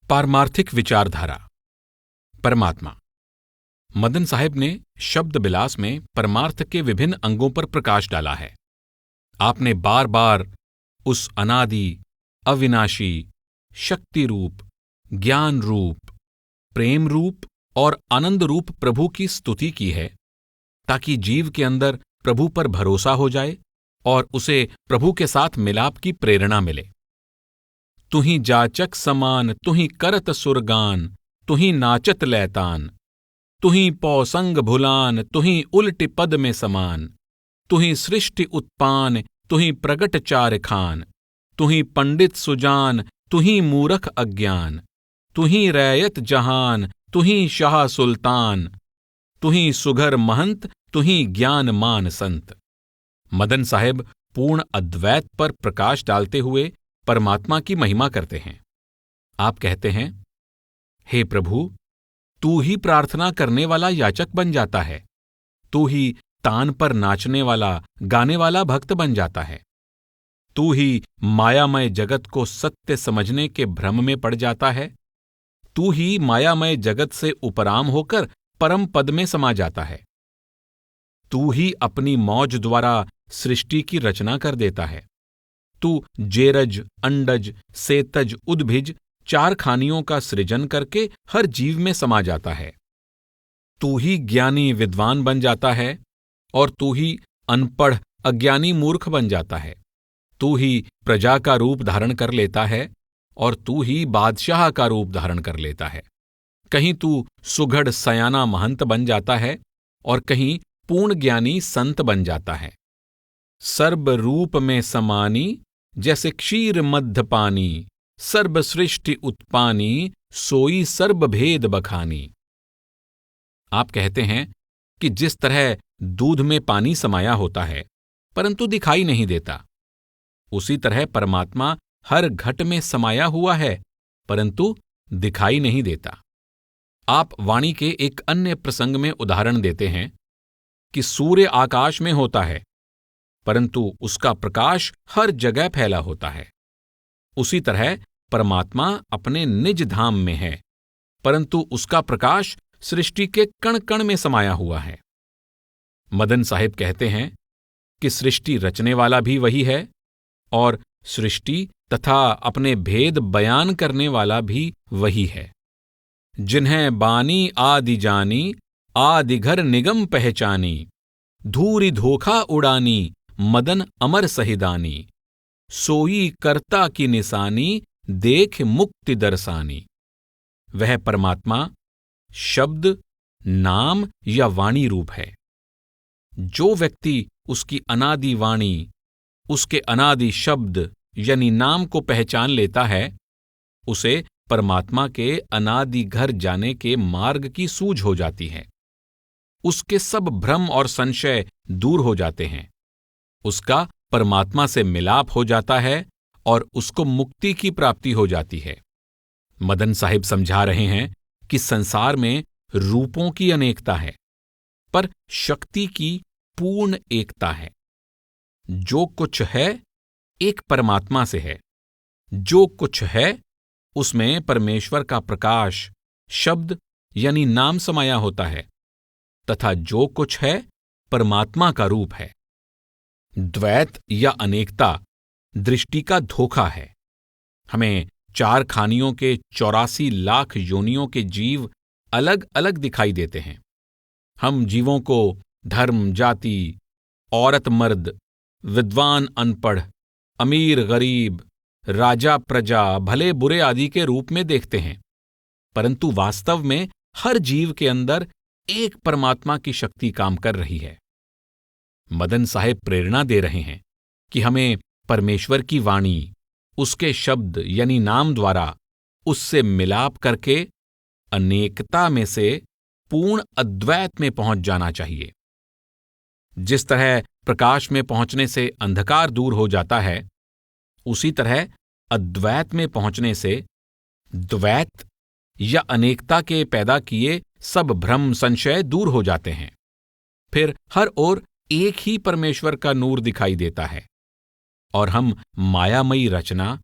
पारमार्थिक विचारधारा। परमात्मा। मदन साहब ने शब्द विलास में परमार्थ के विभिन्न अंगों पर प्रकाश डाला है। आपने बार बार उस अनादि, अविनाशी, शक्ति रूप, ज्ञान रूप, प्रेम रूप और आनंद रूप प्रभु की स्तुति की है, ताकि जीव के अंदर प्रभु पर भरोसा हो जाए और उसे प्रभु के साथ मिलाप की प्रेरणा मिले। तुही जाचक समान, तुही करत सुरगान, तुही नाचत लैतान, तुही पौसंग भुलान, तुही उल्ट पद में समान, तुही सृष्टि उत्पान, तुही प्रगट चार खान, तुही पंडित सुजान, तुही मूरख अज्ञान, तुही रैयत जहान, तुही शाह सुल्तान, तुही सुघर महंत, तुही ज्ञान मान संत। मदन साहब पूर्ण अद्वैत पर प्रकाश डालते हुए परमात्मा की महिमा करते हैं। आप कहते हैं, हे प्रभु, तू ही प्रार्थना करने वाला याचक बन जाता है, तू ही तान पर नाचने वाला, गाने वाला भक्त बन जाता है, तू ही मायामय जगत को सत्य समझने के भ्रम में पड़ जाता है, तू ही मायामय जगत से उपराम होकर परम पद में समा जाता है, तू ही अपनी मौज द्वारा सृष्टि की रचना कर देता है, तू जेरज, अंडज, सेतज, उद्भिज चार खानियों का सृजन करके हर जीव में समा जाता है, तू ही ज्ञानी विद्वान बन जाता है और तू ही अनपढ़ अज्ञानी मूर्ख बन जाता है, तू ही प्रजा का रूप धारण कर लेता है और तू ही बादशाह का रूप धारण कर लेता है। कहीं तू सुघड़ सयाना महंत बन जाता है और कहीं पूर्ण ज्ञानी संत बन जाता है। सर्व रूप में समानी, जैसे क्षीर मध्य पानी, सर्व सृष्टि उत्पानी, सोई सर्व भेद बखानी। आप कहते हैं कि जिस तरह दूध में पानी समाया होता है परंतु दिखाई नहीं देता, उसी तरह परमात्मा हर घट में समाया हुआ है परंतु दिखाई नहीं देता। आप वाणी के एक अन्य प्रसंग में उदाहरण देते हैं कि सूर्य आकाश में होता है परंतु उसका प्रकाश हर जगह फैला होता है। उसी तरह परमात्मा अपने निज धाम में है परंतु उसका प्रकाश सृष्टि के कण कण में समाया हुआ है। मदन साहिब कहते हैं कि सृष्टि रचने वाला भी वही है और सृष्टि तथा अपने भेद बयान करने वाला भी वही है। जिन्हें बानी आदि जानी, आदि घर निगम पहचानी, धूरी धोखा उड़ानी, मदन अमर सहिदानी, सोई कर्ता की निशानी, देख मुक्ति दर्शानी। वह परमात्मा शब्द, नाम या वाणी रूप है। जो व्यक्ति उसकी अनादि वाणी, उसके अनादि शब्द यानी नाम को पहचान लेता है, उसे परमात्मा के अनादि घर जाने के मार्ग की सूझ हो जाती है। उसके सब भ्रम और संशय दूर हो जाते हैं, उसका परमात्मा से मिलाप हो जाता है और उसको मुक्ति की प्राप्ति हो जाती है। मदन साहिब समझा रहे हैं कि संसार में रूपों की अनेकता है पर शक्ति की पूर्ण एकता है। जो कुछ है एक परमात्मा से है, जो कुछ है उसमें परमेश्वर का प्रकाश, शब्द यानी नाम समाया होता है तथा जो कुछ है परमात्मा का रूप है। द्वैत या अनेकता दृष्टि का धोखा है। हमें चार खानियों के 84 लाख योनियों के जीव अलग अलग दिखाई देते हैं। हम जीवों को धर्म, जाति, औरत मर्द, विद्वान अनपढ़, अमीर गरीब, राजा प्रजा, भले बुरे आदि के रूप में देखते हैं, परंतु वास्तव में हर जीव के अंदर एक परमात्मा की शक्ति काम कर रही है। मदन साहेब प्रेरणा दे रहे हैं कि हमें परमेश्वर की वाणी, उसके शब्द यानी नाम द्वारा उससे मिलाप करके अनेकता में से पूर्ण अद्वैत में पहुंच जाना चाहिए। जिस तरह प्रकाश में पहुंचने से अंधकार दूर हो जाता है, उसी तरह अद्वैत में पहुंचने से द्वैत या अनेकता के पैदा किए सब भ्रम संशय दूर हो जाते हैं। फिर हर ओर एक ही परमेश्वर का नूर दिखाई देता है और हम मायामयी रचना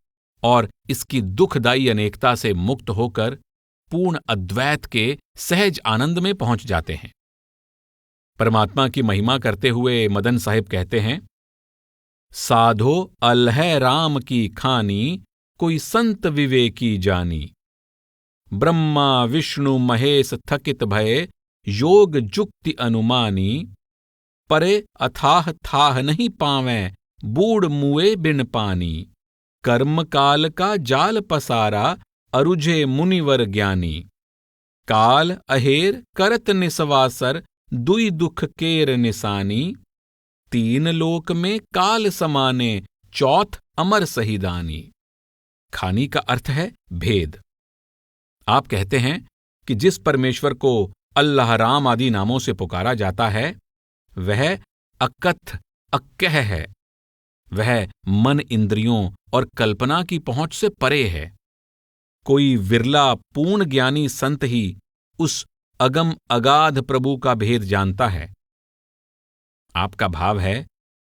और इसकी दुखदायी अनेकता से मुक्त होकर पूर्ण अद्वैत के सहज आनंद में पहुंच जाते हैं। परमात्मा की महिमा करते हुए मदन साहिब कहते हैं, साधो अलह राम की खानी, कोई संत विवेकी जानी। ब्रह्मा विष्णु महेश थकित भये, योग जुक्ति अनुमानी। परे अथाह थाह नहीं पावें, बूढ़ मुए बिन पानी। कर्म काल का जाल पसारा, अरुझे मुनिवर ज्ञानी। काल अहेर करत निसवासर, दुई दुख केर निसानी। तीन लोक में काल समाने, चौथ अमर सहिदानी। खानी का अर्थ है भेद। आप कहते हैं कि जिस परमेश्वर को अल्लाह राम आदि नामों से पुकारा जाता है वह अकथ अक्कह है। वह मन, इंद्रियों और कल्पना की पहुंच से परे है। कोई विरला पूर्ण ज्ञानी संत ही उस अगम अगाध प्रभु का भेद जानता है। आपका भाव है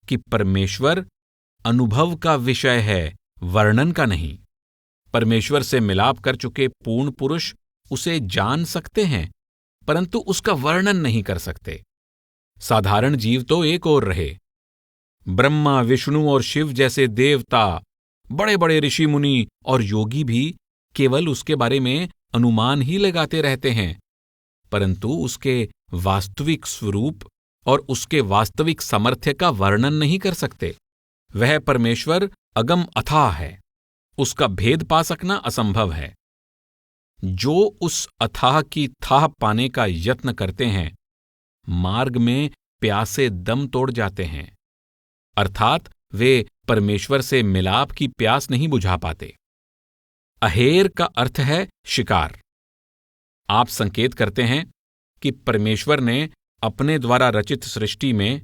कि परमेश्वर अनुभव का विषय है, वर्णन का नहीं। परमेश्वर से मिलाप कर चुके पूर्ण पुरुष उसे जान सकते हैं, परंतु उसका वर्णन नहीं कर सकते। साधारण जीव तो एक ओर रहे। ब्रह्मा, विष्णु और शिव जैसे देवता, बड़े बड़े ऋषि मुनि और योगी भी केवल उसके बारे में अनुमान ही लगाते रहते हैं, परंतु उसके वास्तविक स्वरूप और उसके वास्तविक सामर्थ्य का वर्णन नहीं कर सकते। वह परमेश्वर अगम अथाह है, उसका भेद पा सकना असंभव है। जो उस अथाह की थाह पाने का यत्न करते हैं, मार्ग में प्यासे दम तोड़ जाते हैं, अर्थात वे परमेश्वर से मिलाप की प्यास नहीं बुझा पाते। अहेर का अर्थ है शिकार। आप संकेत करते हैं कि परमेश्वर ने अपने द्वारा रचित सृष्टि में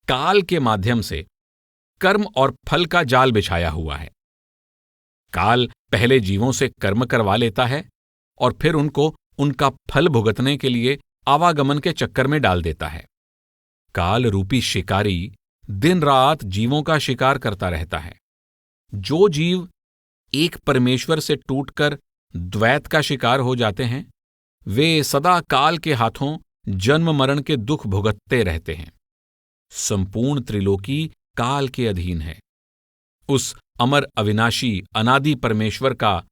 काल के माध्यम से कर्म और फल का जाल बिछाया हुआ है। काल पहले जीवों से कर्म करवा लेता है और फिर उनको उनका फल भुगतने के लिए आवागमन के चक्कर में डाल देता है। काल रूपी शिकारी दिन रात जीवों का शिकार करता रहता है। जो जीव एक परमेश्वर से टूटकर द्वैत का शिकार हो जाते हैं, वे सदा काल के हाथों जन्म मरण के दुख भुगतते रहते हैं। संपूर्ण त्रिलोकी काल के अधीन है। उस अमर अविनाशी अनादि परमेश्वर का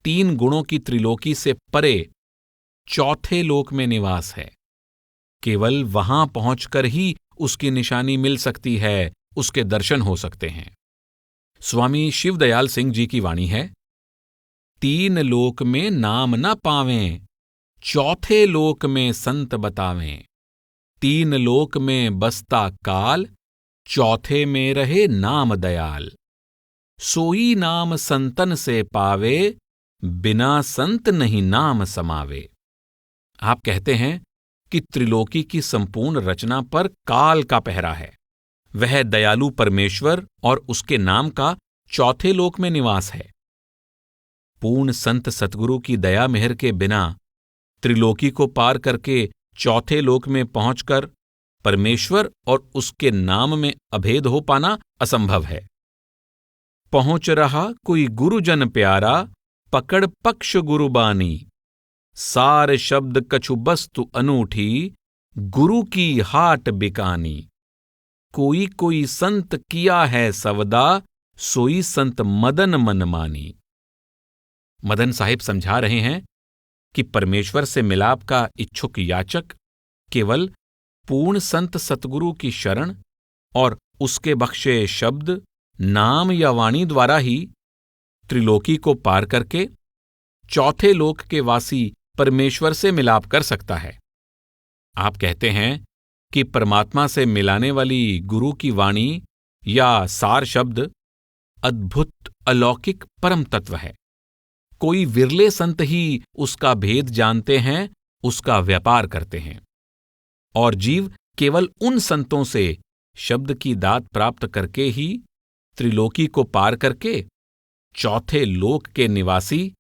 3 गुणों की त्रिलोकी से परे चौथे लोक में निवास है। केवल वहां पहुंचकर ही उसकी निशानी मिल सकती है, उसके दर्शन हो सकते हैं। स्वामी शिवदयाल सिंह जी की वाणी है, 3 लोक में नाम न पावें, चौथे लोक में संत बतावें। 3 लोक में बसता काल, चौथे में रहे नाम दयाल। सोई नाम संतन से पावे, बिना संत नहीं नाम समावे। आप कहते हैं कि त्रिलोकी की संपूर्ण रचना पर काल का पहरा है। वह दयालु परमेश्वर और उसके नाम का चौथे लोक में निवास है। पूर्ण संत सतगुरु की दया मेहर के बिना त्रिलोकी को पार करके चौथे लोक में पहुंचकर परमेश्वर और उसके नाम में अभेद हो पाना असंभव है। पहुंच रहा कोई गुरुजन प्यारा, पकड़ पक्ष गुरुबानी। सार शब्द कछु वस्तु अनूठी, गुरु की हाट बिकानी। कोई कोई संत किया है सवदा, सोई संत मदन मन मानी। मदन साहिब समझा रहे हैं कि परमेश्वर से मिलाप का इच्छुक याचक केवल पूर्ण संत सतगुरु की शरण और उसके बख्शे शब्द, नाम या वाणी द्वारा ही त्रिलोकी को पार करके चौथे लोक के वासी परमेश्वर से मिलाप कर सकता है। आप कहते हैं कि परमात्मा से मिलाने वाली गुरु की वाणी या सार शब्द अद्भुत अलौकिक परम तत्व है। कोई विरले संत ही उसका भेद जानते हैं, उसका व्यापार करते हैं, और जीव केवल उन संतों से शब्द की दात प्राप्त करके ही त्रिलोकी को पार करके चौथे लोक के निवासी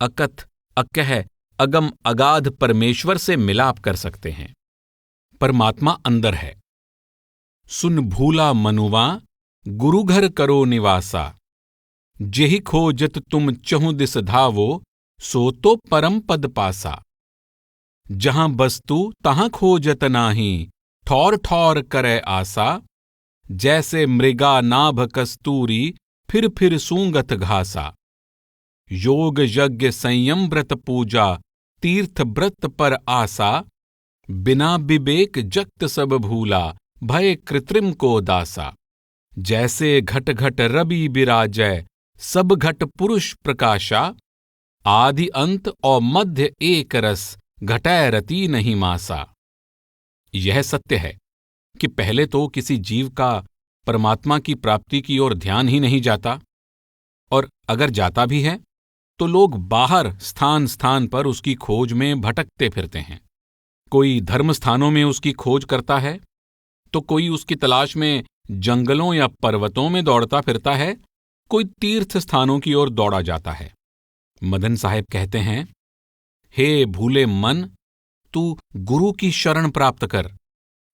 अकथ अकह अगम अगाध परमेश्वर से मिलाप कर सकते हैं। परमात्मा अंदर है। सुन भूला मनुवा, गुरुघर करो निवासा। जेहि खोजत तुम चहुं दिस धावो, सो तो परम पद पासा। जहां वस्तु तहां खोजत नाही, ठौर ठौर करे आसा। जैसे मृगा नाभ कस्तूरी, फिर सूंगत घासा। योग यज्ञ संयम व्रत पूजा, तीर्थ व्रत पर आसा। बिना विवेक जगत सब भूला, भय कृत्रिम को दासा। जैसे घट घट रवि विराजय, सब घट पुरुष प्रकाशा। आदि अंत और मध्य एक रस, घटै रति नहीं मासा। यह सत्य है कि पहले तो किसी जीव का परमात्मा की प्राप्ति की ओर ध्यान ही नहीं जाता, और अगर जाता भी है तो लोग बाहर स्थान स्थान पर उसकी खोज में भटकते फिरते हैं। कोई धर्म स्थानों में उसकी खोज करता है, तो कोई उसकी तलाश में जंगलों या पर्वतों में दौड़ता फिरता है, कोई तीर्थ स्थानों की ओर दौड़ा जाता है। मदन साहब कहते हैं, हे भूले मन, तू गुरु की शरण प्राप्त कर,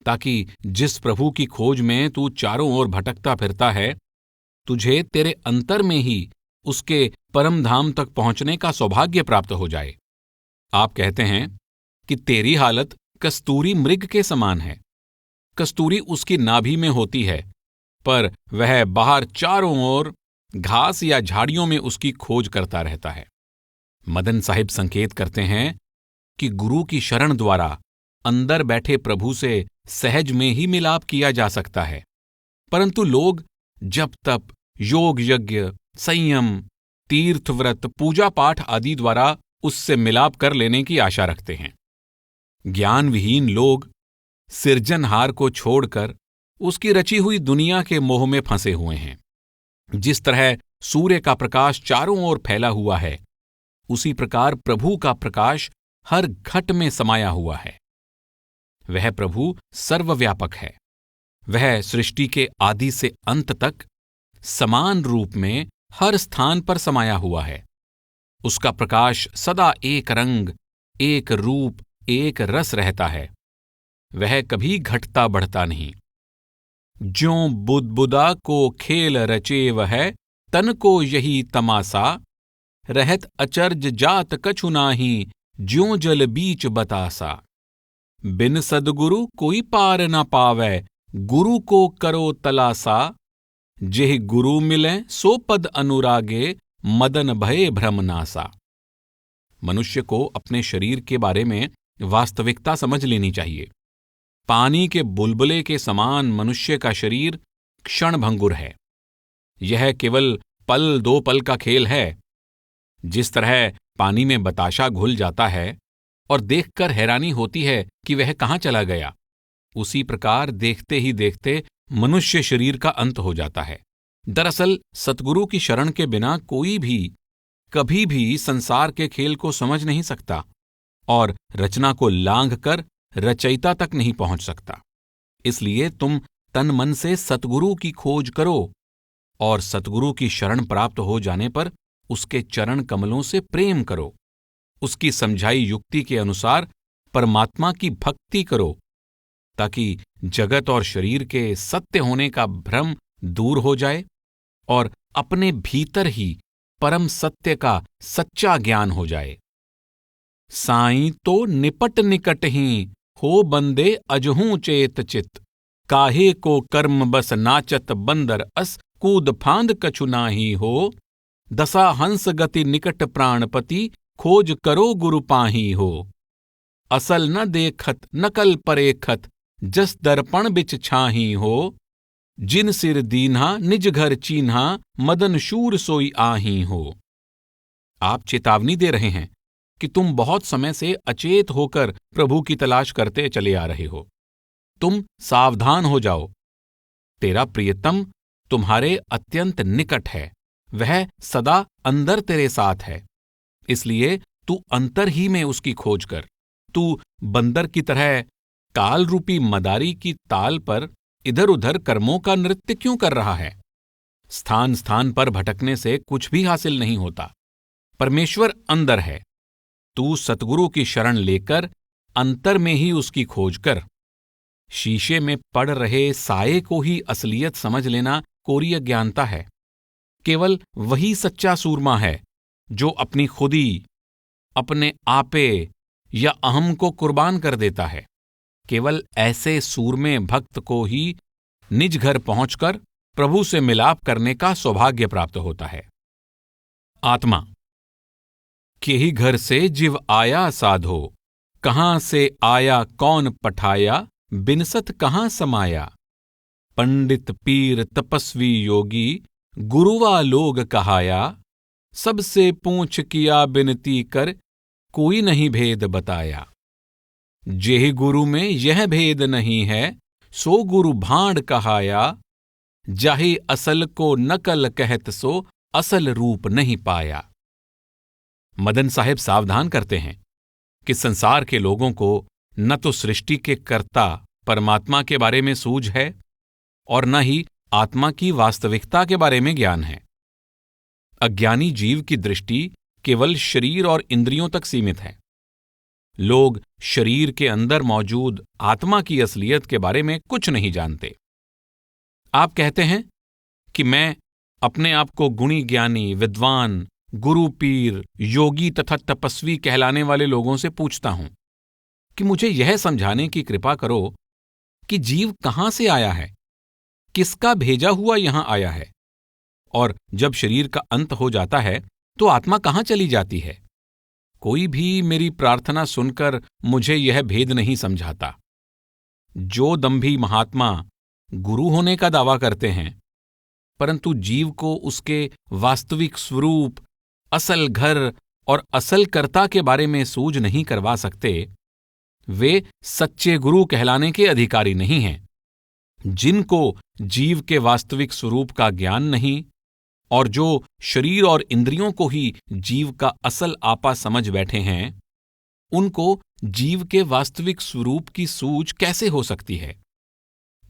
ताकि जिस प्रभु की खोज में तू चारों ओर भटकता फिरता है, तुझे तेरे अंतर में ही उसके परम धाम तक पहुंचने का सौभाग्य प्राप्त हो जाए। आप कहते हैं कि तेरी हालत कस्तूरी मृग के समान है। कस्तूरी उसकी नाभि में होती है, पर वह बाहर चारों ओर घास या झाड़ियों में उसकी खोज करता रहता है। मदन साहिब संकेत करते हैं कि गुरु की शरण द्वारा अंदर बैठे प्रभु से सहज में ही मिलाप किया जा सकता है, परंतु लोग जप तप, योग यज्ञ, संयम, तीर्थ व्रत, पूजा पाठ आदि द्वारा उससे मिलाप कर लेने की आशा रखते हैं। ज्ञान विहीन लोग सिरजनहार को छोड़कर उसकी रची हुई दुनिया के मोह में फंसे हुए हैं। जिस तरह सूर्य का प्रकाश चारों ओर फैला हुआ है, उसी प्रकार प्रभु का प्रकाश हर घट में समाया हुआ है। वह प्रभु सर्वव्यापक है। वह सृष्टि के आदि से अंत तक समान रूप में हर स्थान पर समाया हुआ है। उसका प्रकाश सदा एक रंग, एक रूप, एक रस रहता है। वह कभी घटता बढ़ता नहीं। ज्यों बुदबुदा को खेल रचेव है, तन को यही तमासा। रहत अचर्ज जात कछु नाही, ज्यों जल बीच बतासा। बिन सद्गुरु कोई पार न पावै, गुरु को करो तलासा। जेहि गुरु मिले सो पद अनुरागे, मदन भये भ्रम नासा। मनुष्य को अपने शरीर के बारे में वास्तविकता समझ लेनी चाहिए। पानी के बुलबुले के समान मनुष्य का शरीर क्षणभंगुर है। यह केवल पल दो पल का खेल है। जिस तरह पानी में बताशा घुल जाता है और देखकर हैरानी होती है कि वह कहाँ चला गया, उसी प्रकार देखते ही देखते मनुष्य शरीर का अंत हो जाता है। दरअसल सतगुरु की शरण के बिना कोई भी कभी भी संसार के खेल को समझ नहीं सकता और रचना को लांघकर रचयिता तक नहीं पहुंच सकता। इसलिए तुम तन मन से सतगुरु की खोज करो और सतगुरु की शरण प्राप्त हो जाने पर उसके चरण कमलों से प्रेम करो। उसकी समझाई युक्ति के अनुसार परमात्मा की भक्ति करो, ताकि जगत और शरीर के सत्य होने का भ्रम दूर हो जाए और अपने भीतर ही परम सत्य का सच्चा ज्ञान हो जाए। साईं तो निपट निकट ही, हो बंदे अजहूं चेत चित। काहे को कर्म बस नाचत बंदर अस, कूद फांद कछु नाही हो। दशा हंस गति निकट प्राणपति, खोज करो गुरु पाही हो। असल न देखत नकल परेखत, जस दर्पण बिच छाही हो। जिन सिर दीन्हा निज घर चीन्हा, मदन शूर सोई आही हो। आप चेतावनी दे रहे हैं कि तुम बहुत समय से अचेत होकर प्रभु की तलाश करते चले आ रहे हो। तुम सावधान हो जाओ। तेरा प्रियतम तुम्हारे अत्यंत निकट है। वह सदा अंदर तेरे साथ है। इसलिए तू अंतर ही में उसकी खोज कर। तू बंदर की तरह काल रूपी मदारी की ताल पर इधर उधर कर्मों का नृत्य क्यों कर रहा है? स्थान स्थान पर भटकने से कुछ भी हासिल नहीं होता। परमेश्वर अंदर है। तू सतगुरु की शरण लेकर अंतर में ही उसकी खोज कर। शीशे में पड़ रहे साये को ही असलियत समझ लेना कोरी अज्ञानता है। केवल वही सच्चा सूरमा है जो अपनी खुदी, अपने आपे या अहम को कुर्बान कर देता है। केवल ऐसे सूरमे भक्त को ही निज घर पहुंचकर प्रभु से मिलाप करने का सौभाग्य प्राप्त होता है। आत्मा। केही घर से जिव आया साधो, कहां से आया कौन पठाया, बिनसत कहां समाया। पंडित पीर तपस्वी योगी, गुरुवा लोग कहाया, सबसे पूछ किया बिनती कर, कोई नहीं भेद बताया। जेहि गुरु में यह भेद नहीं है, सो गुरु भांड कहाया। जाहि असल को नकल कहत सो, असल रूप नहीं पाया। मदन साहेब सावधान करते हैं कि संसार के लोगों को न तो सृष्टि के कर्ता परमात्मा के बारे में सूझ है और न ही आत्मा की वास्तविकता के बारे में ज्ञान है। अज्ञानी जीव की दृष्टि केवल शरीर और इंद्रियों तक सीमित है। लोग शरीर के अंदर मौजूद आत्मा की असलियत के बारे में कुछ नहीं जानते। आप कहते हैं कि मैं अपने आप को गुणी ज्ञानी, विद्वान, गुरु पीर, योगी तथा तपस्वी कहलाने वाले लोगों से पूछता हूं कि मुझे यह समझाने की कृपा करो कि जीव कहां से आया है, किसका भेजा हुआ यहां आया है, और जब शरीर का अंत हो जाता है तो आत्मा कहां चली जाती है। कोई भी मेरी प्रार्थना सुनकर मुझे यह भेद नहीं समझाता। जो दंभी महात्मा गुरु होने का दावा करते हैं परंतु जीव को उसके वास्तविक स्वरूप, असल घर और असल कर्ता के बारे में सूझ नहीं करवा सकते, वे सच्चे गुरु कहलाने के अधिकारी नहीं हैं। जिनको जीव के वास्तविक स्वरूप का ज्ञान नहीं और जो शरीर और इंद्रियों को ही जीव का असल आपा समझ बैठे हैं, उनको जीव के वास्तविक स्वरूप की सूझ कैसे हो सकती है।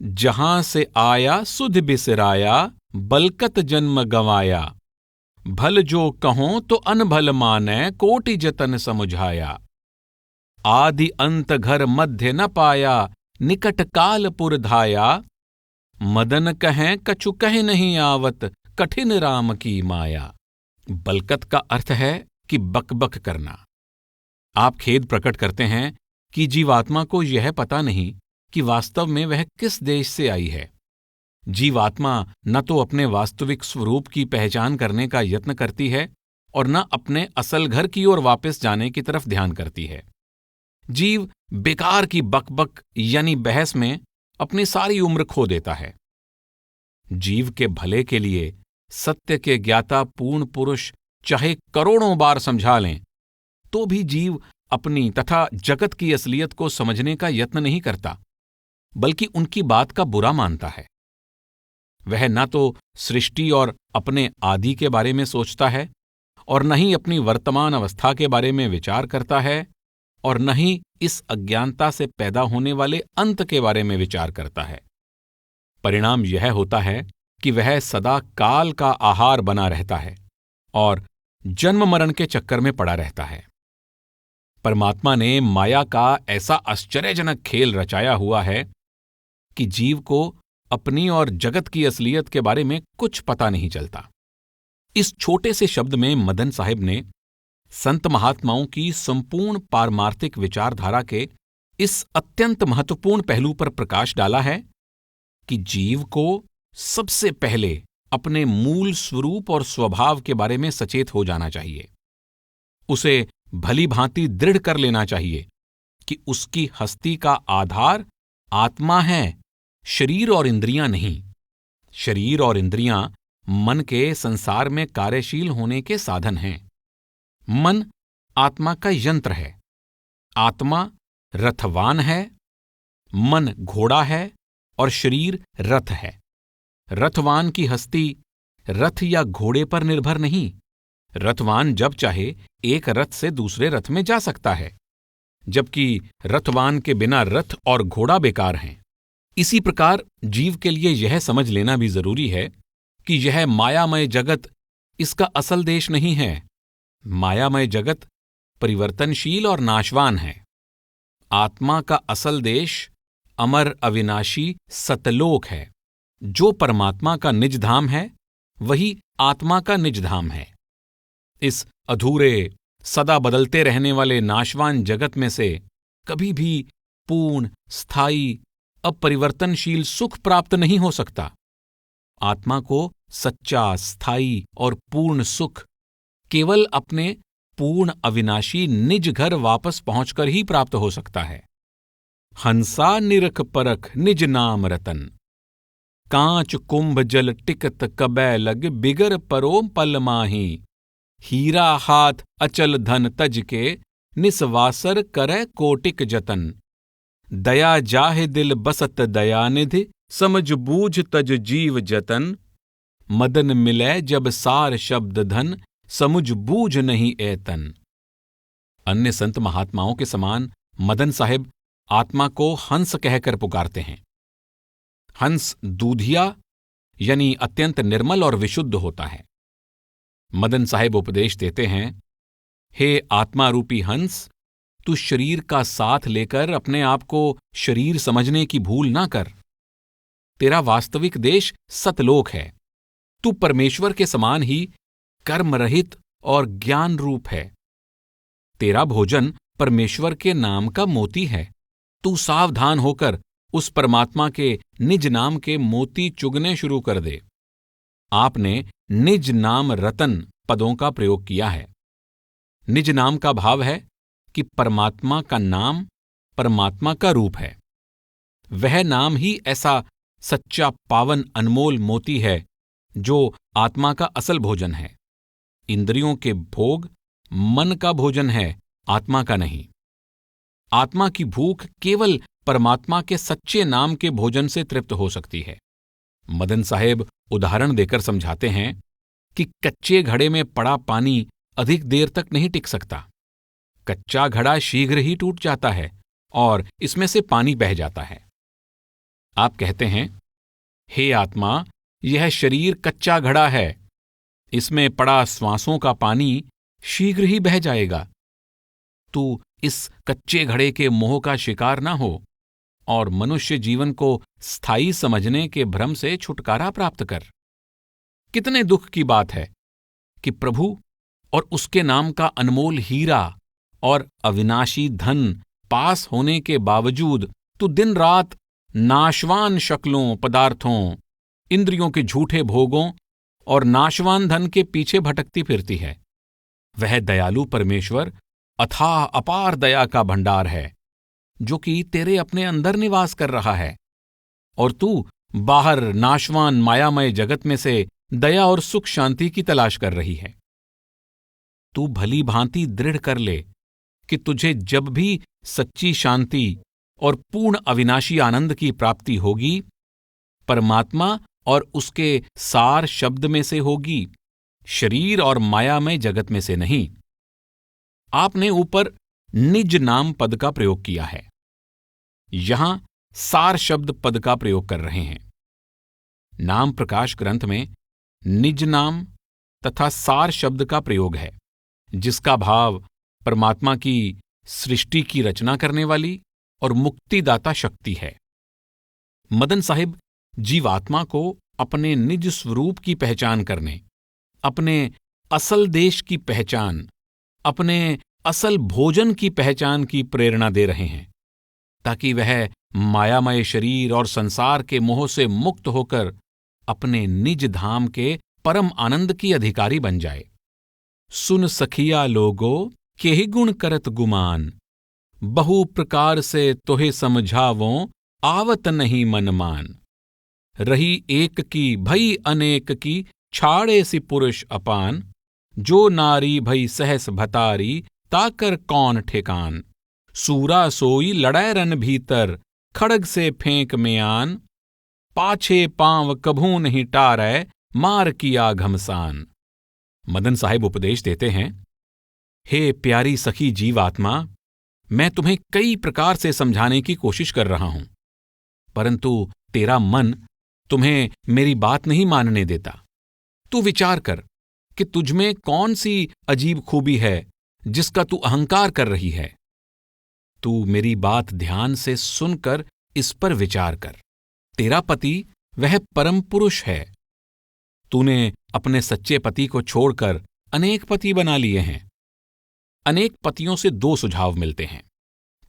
जहां से आया सुध बिसराया, बलकत जन्म गंवाया। भल जो कहों तो अनभल मानै, कोटि जतन समुझाया। आदि अंत घर मध्य न पाया, निकट कालपुर धाया। मदन कहें कछु कह नहीं आवत, कठिन राम की माया। बलकत का अर्थ है कि बकबक करना। आप खेद प्रकट करते हैं कि जीवात्मा को यह पता नहीं कि वास्तव में वह किस देश से आई है। जीवात्मा न तो अपने वास्तविक स्वरूप की पहचान करने का यत्न करती है और न अपने असल घर की ओर वापस जाने की तरफ ध्यान करती है। जीव बेकार की बकबक यानी बहस में अपनी सारी उम्र खो देता है। जीव के भले के लिए सत्य के ज्ञाता पूर्ण पुरुष चाहे करोड़ों बार समझा लें तो भी जीव अपनी तथा जगत की असलियत को समझने का यत्न नहीं करता, बल्कि उनकी बात का बुरा मानता है। वह न तो सृष्टि और अपने आदि के बारे में सोचता है और न ही अपनी वर्तमान अवस्था के बारे में विचार करता है और न ही इस अज्ञानता से पैदा होने वाले अंत के बारे में विचार करता है। परिणाम यह होता है कि वह सदा काल का आहार बना रहता है और जन्म मरण के चक्कर में पड़ा रहता है। परमात्मा ने माया का ऐसा आश्चर्यजनक खेल रचाया हुआ है कि जीव को अपनी और जगत की असलियत के बारे में कुछ पता नहीं चलता। इस छोटे से शब्द में मदन साहिब ने संत महात्माओं की संपूर्ण पारमार्थिक विचारधारा के इस अत्यंत महत्वपूर्ण पहलू पर प्रकाश डाला है कि जीव को सबसे पहले अपने मूल स्वरूप और स्वभाव के बारे में सचेत हो जाना चाहिए। उसे भली भांति दृढ़ कर लेना चाहिए कि उसकी हस्ती का आधार आत्मा है, शरीर और इंद्रियां नहीं। शरीर और इंद्रियां मन के संसार में कार्यशील होने के साधन हैं। मन आत्मा का यंत्र है। आत्मा रथवान है, मन घोड़ा है और शरीर रथ है। रथवान की हस्ती रथ या घोड़े पर निर्भर नहीं। रथवान जब चाहे एक रथ से दूसरे रथ में जा सकता है, जबकि रथवान के बिना रथ और घोड़ा बेकार हैं। इसी प्रकार जीव के लिए यह समझ लेना भी जरूरी है कि यह मायामय जगत इसका असल देश नहीं है। मायामय जगत परिवर्तनशील और नाशवान है। आत्मा का असल देश अमर अविनाशी सतलोक है। जो परमात्मा का निज धाम है वही आत्मा का निज धाम है। इस अधूरे, सदा बदलते रहने वाले नाशवान जगत में से कभी भी पूर्ण, स्थायी, अपरिवर्तनशील सुख प्राप्त नहीं हो सकता। आत्मा को सच्चा, स्थायी और पूर्ण सुख केवल अपने पूर्ण अविनाशी निज घर वापस पहुंचकर ही प्राप्त हो सकता है। हंसा निरख परख निज नाम रतन, कांच कुंभ जल टिकत कबै लग बिगर परो पल माही, हीरा हाथ अचल धन तज के निस्वासर करे कोटिक जतन, दया जाहे दिल बसत दयानिधि समझ बूझ तज जीव जतन, मदन मिलै जब सार शब्द धन समुझ बूझ नहीं एतन। अन्य संत महात्माओं के समान मदन साहिब आत्मा को हंस कहकर पुकारते हैं। हंस दूधिया यानी अत्यंत निर्मल और विशुद्ध होता है। मदन साहिब उपदेश देते हैं, हे आत्मा रूपी हंस, तू शरीर का साथ लेकर अपने आप को शरीर समझने की भूल ना कर। तेरा वास्तविक देश सतलोक है। तू परमेश्वर के समान ही कर्म रहित और ज्ञान रूप है। तेरा भोजन परमेश्वर के नाम का मोती है। तू सावधान होकर उस परमात्मा के निज नाम के मोती चुगने शुरू कर दे। आपने निज नाम रतन पदों का प्रयोग किया है। निज नाम का भाव है कि परमात्मा का नाम परमात्मा का रूप है। वह नाम ही ऐसा सच्चा, पावन, अनमोल मोती है जो आत्मा का असल भोजन है। इंद्रियों के भोग मन का भोजन है, आत्मा का नहीं। आत्मा की भूख केवल परमात्मा के सच्चे नाम के भोजन से तृप्त हो सकती है। मदन साहेब उदाहरण देकर समझाते हैं कि कच्चे घड़े में पड़ा पानी अधिक देर तक नहीं टिक सकता। कच्चा घड़ा शीघ्र ही टूट जाता है और इसमें से पानी बह जाता है। आप कहते हैं, हे आत्मा, यह शरीर कच्चा घड़ा है, इसमें पड़ा श्वासों का पानी शीघ्र ही बह जाएगा। तू इस कच्चे घड़े के मोह का शिकार ना हो और मनुष्य जीवन को स्थायी समझने के भ्रम से छुटकारा प्राप्त कर। कितने दुख की बात है कि प्रभु और उसके नाम का अनमोल हीरा और अविनाशी धन पास होने के बावजूद तू दिन रात नाशवान शक्लों, पदार्थों, इंद्रियों के झूठे भोगों और नाशवान धन के पीछे भटकती फिरती है। वह दयालु परमेश्वर अथाह अपार दया का भंडार है जो कि तेरे अपने अंदर निवास कर रहा है, और तू बाहर नाशवान मायामय जगत में से दया और सुख शांति की तलाश कर रही है। तू भली भांति दृढ़ कर ले कि तुझे जब भी सच्ची शांति और पूर्ण अविनाशी आनंद की प्राप्ति होगी, परमात्मा और उसके सार शब्द में से होगी, शरीर और मायामय जगत में से नहीं। आपने ऊपर निज नाम पद का प्रयोग किया है, यहां सार शब्द पद का प्रयोग कर रहे हैं। नाम प्रकाश ग्रंथ में निज नाम तथा सार शब्द का प्रयोग है, जिसका भाव परमात्मा की सृष्टि की रचना करने वाली और मुक्तिदाता शक्ति है। मदन साहिब जीवात्मा को अपने निज स्वरूप की पहचान करने, अपने असल देश की पहचान, अपने असल भोजन की पहचान की प्रेरणा दे रहे हैं, ताकि वह मायामय शरीर और संसार के मोह से मुक्त होकर अपने निज धाम के परम आनंद की अधिकारी बन जाए। सुन सखिया लोगो केहि गुण करत गुमान, बहु प्रकार से तोहे समझावों आवत नहीं मन मान। रही एक की भई अनेक की छाड़े सी पुरुष अपान, जो नारी भई सहस भतारी ताकर कौन ठेकान। सूरा सोई लड़ै रन भीतर खड़ग से फेंक में आन, पाछे पांव कभू नहीं टारै मार किया घमसान। मदन साहिब उपदेश देते हैं, हे प्यारी सखी जीवात्मा, मैं तुम्हें कई प्रकार से समझाने की कोशिश कर रहा हूं, परंतु तेरा मन तुम्हें मेरी बात नहीं मानने देता। तू विचार कर कि तुझमें कौन सी अजीब खूबी है जिसका तू अहंकार कर रही है। तू मेरी बात ध्यान से सुनकर इस पर विचार कर। तेरा पति वह परम पुरुष है। तूने अपने सच्चे पति को छोड़कर अनेक पति बना लिए हैं। अनेक पतियों से दो सुझाव मिलते हैं।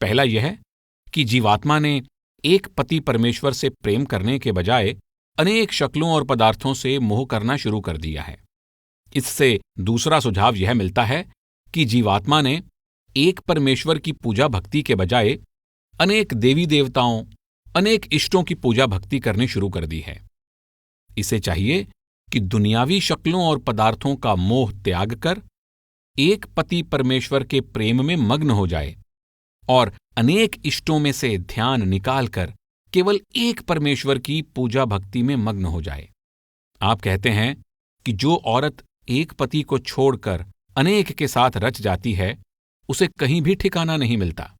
पहला यह कि जीवात्मा ने एक पति परमेश्वर से प्रेम करने के बजाय अनेक शक्लों और पदार्थों से मोह करना शुरू कर दिया है। इससे दूसरा सुझाव यह मिलता है कि जीवात्मा ने एक परमेश्वर की पूजा भक्ति के बजाय अनेक देवी देवताओं, अनेक इष्टों की पूजा भक्ति करनी शुरू कर दी है। इसे चाहिए कि दुनियावी शक्लों और पदार्थों का मोह त्याग कर एक पति परमेश्वर के प्रेम में मग्न हो जाए और अनेक इष्टों में से ध्यान निकालकर केवल एक परमेश्वर की पूजा भक्ति में मग्न हो जाए। आप कहते हैं कि जो औरत एक पति को छोड़कर अनेक के साथ रच जाती है, उसे कहीं भी ठिकाना नहीं मिलता।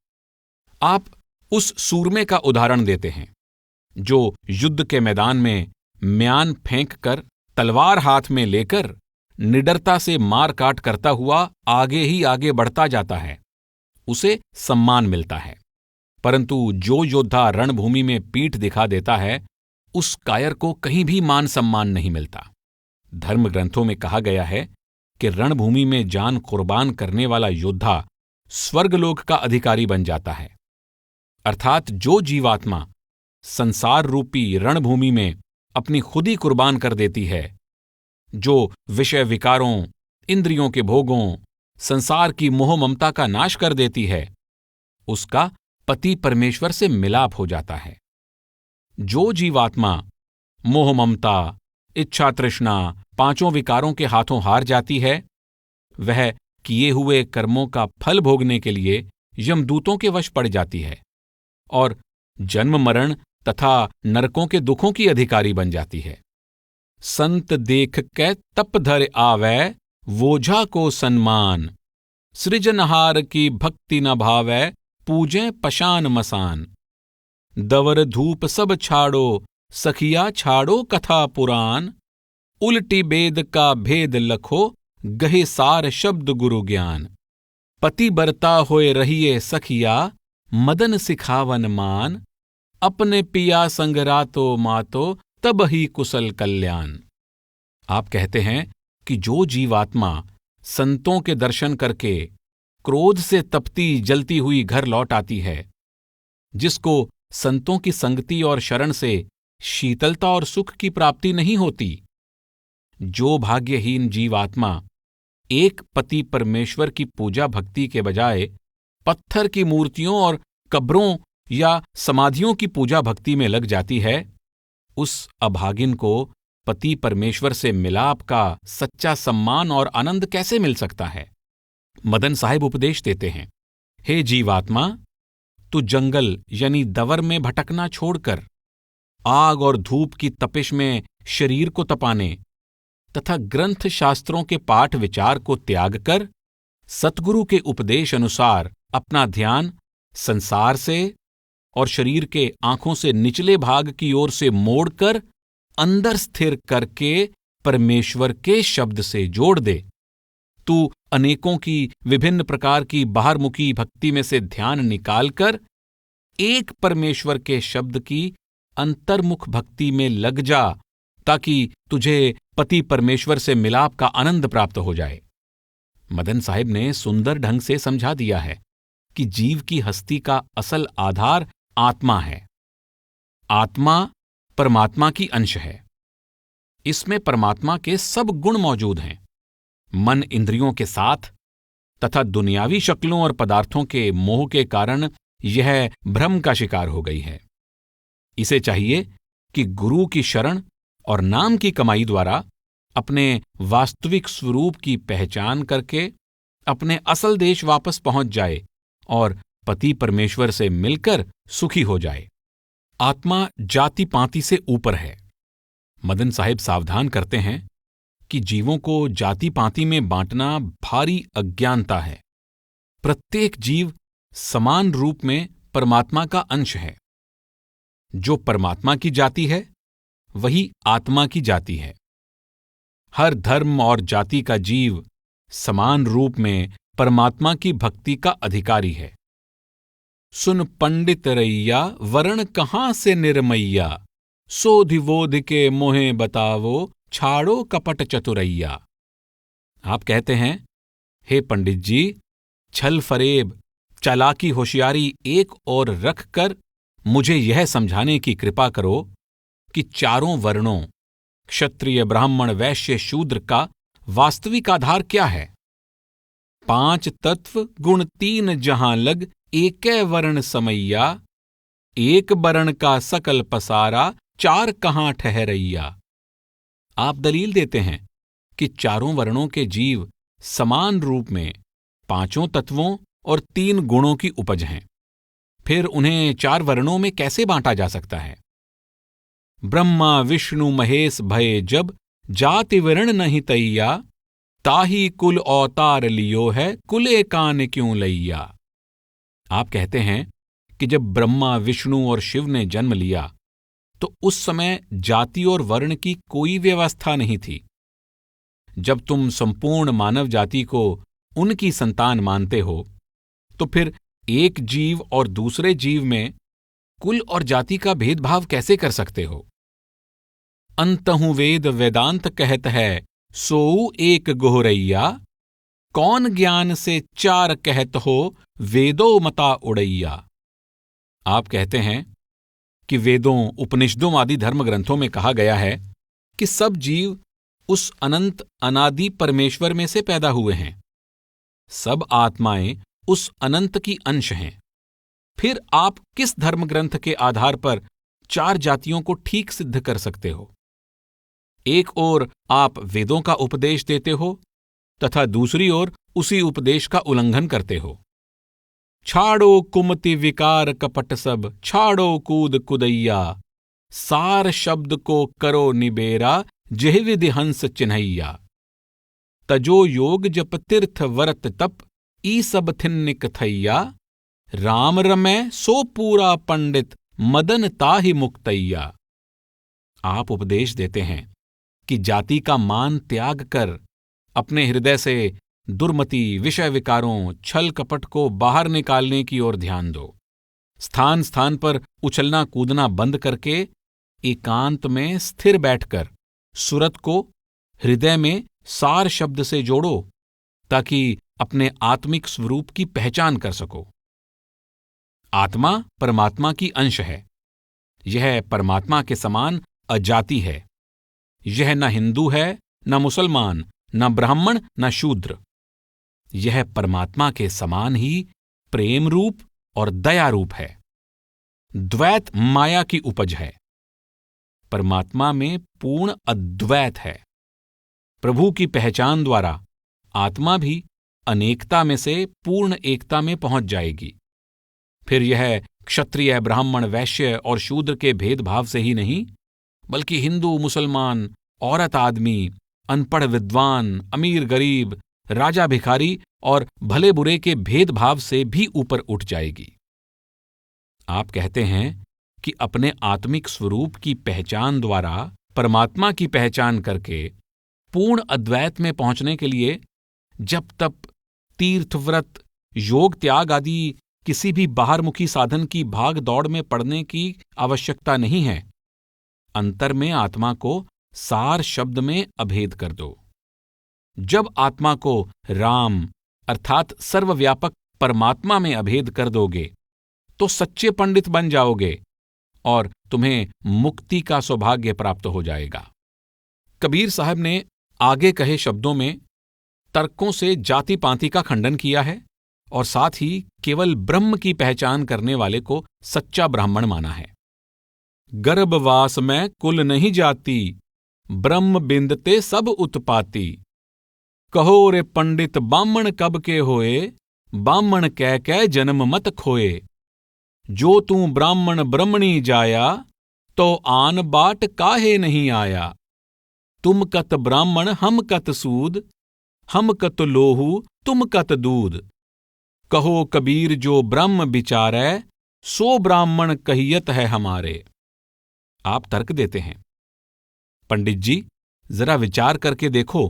आप उस सूरमे का उदाहरण देते हैं जो युद्ध के मैदान में म्यान फेंक कर तलवार हाथ में लेकर निडरता से मार काट करता हुआ आगे ही आगे बढ़ता जाता है। उसे सम्मान मिलता है, परंतु जो योद्धा रणभूमि में पीठ दिखा देता है, उस कायर को कहीं भी मान सम्मान नहीं मिलता। धर्म ग्रंथों में कहा गया है कि रणभूमि में जान कुर्बान करने वाला योद्धा स्वर्गलोक का अधिकारी बन जाता है। अर्थात जो जीवात्मा संसार रूपी रणभूमि में अपनी खुदी कुर्बान कर देती है, जो विषय विकारों, इंद्रियों के भोगों, संसार की मोह ममता का नाश कर देती है, उसका पति परमेश्वर से मिलाप हो जाता है। जो जीवात्मा मोह ममता, इच्छा तृष्णा, पांचों विकारों के हाथों हार जाती है, वह किए हुए कर्मों का फल भोगने के लिए यमदूतों के वश पड़ जाती है और जन्म मरण तथा नरकों के दुखों की अधिकारी बन जाती है। संत देख कै तप धर आवै, वोझा को सन्मान, सृजनहार की भक्ति न भावै, पूजें पशान मसान। दवर धूप सब छाड़ो, सखिया छाड़ो कथा पुराण, उल्टी बेद का भेद लखो, गहे सार शब्द गुरु ज्ञान। पति बरता होए रहिए सखिया, मदन सिखावन मान, अपने पिया संग रातो मातो, तब ही कुशल कल्याण। आप कहते हैं कि जो जीवात्मा संतों के दर्शन करके क्रोध से तपती जलती हुई घर लौट आती है, जिसको संतों की संगति और शरण से शीतलता और सुख की प्राप्ति नहीं होती, जो भाग्यहीन जीवात्मा एक पति परमेश्वर की पूजा भक्ति के बजाय पत्थर की मूर्तियों और कब्रों या समाधियों की पूजा भक्ति में लग जाती है, उस अभागिन को पति परमेश्वर से मिलाप का सच्चा सम्मान और आनंद कैसे मिल सकता है। मदन साहिब उपदेश देते हैं, हे जीवात्मा, तू जंगल यानी दवर में भटकना छोड़कर आग और धूप की तपिश में शरीर को तपाने तथा ग्रंथ शास्त्रों के पाठ विचार को त्याग कर सतगुरु के उपदेश अनुसार अपना ध्यान संसार से और शरीर के आंखों से निचले भाग की ओर से मोड़कर अंदर स्थिर करके परमेश्वर के शब्द से जोड़ दे। तू अनेकों की विभिन्न प्रकार की बाहरमुखी भक्ति में से ध्यान निकालकर एक परमेश्वर के शब्द की अंतर्मुख भक्ति में लग जा, ताकि तुझे पति परमेश्वर से मिलाप का आनंद प्राप्त हो जाए। मदन साहिब ने सुंदर ढंग से समझा दिया है कि जीव की हस्ती का असल आधार आत्मा है। आत्मा परमात्मा की अंश है। इसमें परमात्मा के सब गुण मौजूद हैं। मन इंद्रियों के साथ तथा दुनियावी शक्लों और पदार्थों के मोह के कारण यह भ्रम का शिकार हो गई है। इसे चाहिए कि गुरु की शरण और नाम की कमाई द्वारा अपने वास्तविक स्वरूप की पहचान करके अपने असल देश वापस पहुंच जाए और पति परमेश्वर से मिलकर सुखी हो जाए। आत्मा जाति पाति से ऊपर है। मदन साहिब सावधान करते हैं कि जीवों को जाति पाति में बांटना भारी अज्ञानता है। प्रत्येक जीव समान रूप में परमात्मा का अंश है। जो परमात्मा की जाति है वही आत्मा की जाति है। हर धर्म और जाति का जीव समान रूप में परमात्मा की भक्ति का अधिकारी है। सुन पंडित रैया, वरण कहाँ से निर्मैया, सोधिवोध के मोहे बतावो, छाड़ो कपट चतुरैया। आप कहते हैं, हे पंडित जी, छल फरेब, चालाकी, होशियारी एक और रखकर मुझे यह समझाने की कृपा करो कि चारों वर्णों क्षत्रिय, ब्राह्मण, वैश्य, शूद्र का वास्तविक आधार क्या है। 5 तत्व गुण 3 जहां लग, एकै वर्ण समैया, एक वर्ण का सकल पसारा, 4 कहां ठहरैया। आप दलील देते हैं कि चारों वर्णों के जीव समान रूप में 5 तत्वों और 3 गुणों की उपज हैं। फिर उन्हें 4 वर्णों में कैसे बांटा जा सकता है? ब्रह्मा विष्णु महेश भये जब, जाति वर्ण नहीं तैया, ताही कुल अवतार लियो है, कुले कान क्यों लैया। आप कहते हैं कि जब ब्रह्मा, विष्णु और शिव ने जन्म लिया तो उस समय जाति और वर्ण की कोई व्यवस्था नहीं थी। जब तुम संपूर्ण मानव जाति को उनकी संतान मानते हो तो फिर एक जीव और दूसरे जीव में कुल और जाति का भेदभाव कैसे कर सकते हो? अंतहु वेद वेदांत कहत है, सोऊ एक गोहरैया, कौन ज्ञान से 4 कहत हो, वेदो मता उड़ैया। आप कहते हैं कि वेदों, उपनिषदों आदि धर्म ग्रंथों में कहा गया है कि सब जीव उस अनंत अनादि परमेश्वर में से पैदा हुए हैं। सब आत्माएं उस अनंत की अंश हैं। फिर आप किस धर्म ग्रंथ के आधार पर 4 जातियों को ठीक सिद्ध कर सकते हो? एक ओर आप वेदों का उपदेश देते हो तथा दूसरी ओर उसी उपदेश का उल्लंघन करते हो। छाड़ो कुमति विकार कपट सब, छाड़ो कूद कुदैया, सार शब्द को करो निबेरा, जेह विधि हंस चिन्हैया। तजो योग जप तीर्थ वरत तप, ई सब थिन्निक थैया, राम रमै सो पूरा पंडित, मदन ताहि मुक्तैया। आप उपदेश देते हैं कि जाति का मान त्याग कर अपने हृदय से दुर्मति, विषय विकारों, छल कपट को बाहर निकालने की ओर ध्यान दो। स्थान स्थान पर उछलना कूदना बंद करके एकांत में स्थिर बैठकर सुरत को हृदय में सार शब्द से जोड़ो ताकि अपने आत्मिक स्वरूप की पहचान कर सको। आत्मा परमात्मा की अंश है। यह परमात्मा के समान अजाति है। यह न हिंदू है, न मुसलमान, न ब्राह्मण, न शूद्र। यह परमात्मा के समान ही प्रेम रूप और दया रूप है। द्वैत माया की उपज है। परमात्मा में पूर्ण अद्वैत है। प्रभु की पहचान द्वारा आत्मा भी अनेकता में से पूर्ण एकता में पहुंच जाएगी। फिर यह क्षत्रिय, ब्राह्मण, वैश्य और शूद्र के भेदभाव से ही नहीं, बल्कि हिंदू, मुसलमान, औरत आदमी, अनपढ़ विद्वान, अमीर गरीब, राजा भिखारी और भले बुरे के भेदभाव से भी ऊपर उठ जाएगी। आप कहते हैं कि अपने आत्मिक स्वरूप की पहचान द्वारा परमात्मा की पहचान करके पूर्ण अद्वैत में पहुंचने के लिए जप तप, तीर्थ व्रत, योग त्याग आदि किसी भी बाहरमुखी साधन की भाग दौड़ में पड़ने की आवश्यकता नहीं है। अंतर में आत्मा को सार शब्द में अभेद कर दो। जब आत्मा को राम अर्थात सर्वव्यापक परमात्मा में अभेद कर दोगे तो सच्चे पंडित बन जाओगे और तुम्हें मुक्ति का सौभाग्य प्राप्त हो जाएगा। कबीर साहब ने आगे कहे शब्दों में तर्कों से जाति पाति का खंडन किया है और साथ ही केवल ब्रह्म की पहचान करने वाले को सच्चा ब्राह्मण माना है। गर्भवास में कुल नहीं जाती, ब्रह्म बिंदते सब उत्पाती। कहो रे पंडित बामण कब के होए, बामण कह जन्म मत खोए। जो तू ब्राह्मण ब्रह्मणी जाया, तो आन बाट काहे नहीं आया। तुम कत ब्राह्मण हम कत सूद, हम कत लोहू तुम कत दूध। कहो कबीर जो ब्रह्म विचारै, सो ब्राह्मण कहियत है हमारे। आप तर्क देते हैं, पंडित जी जरा विचार करके देखो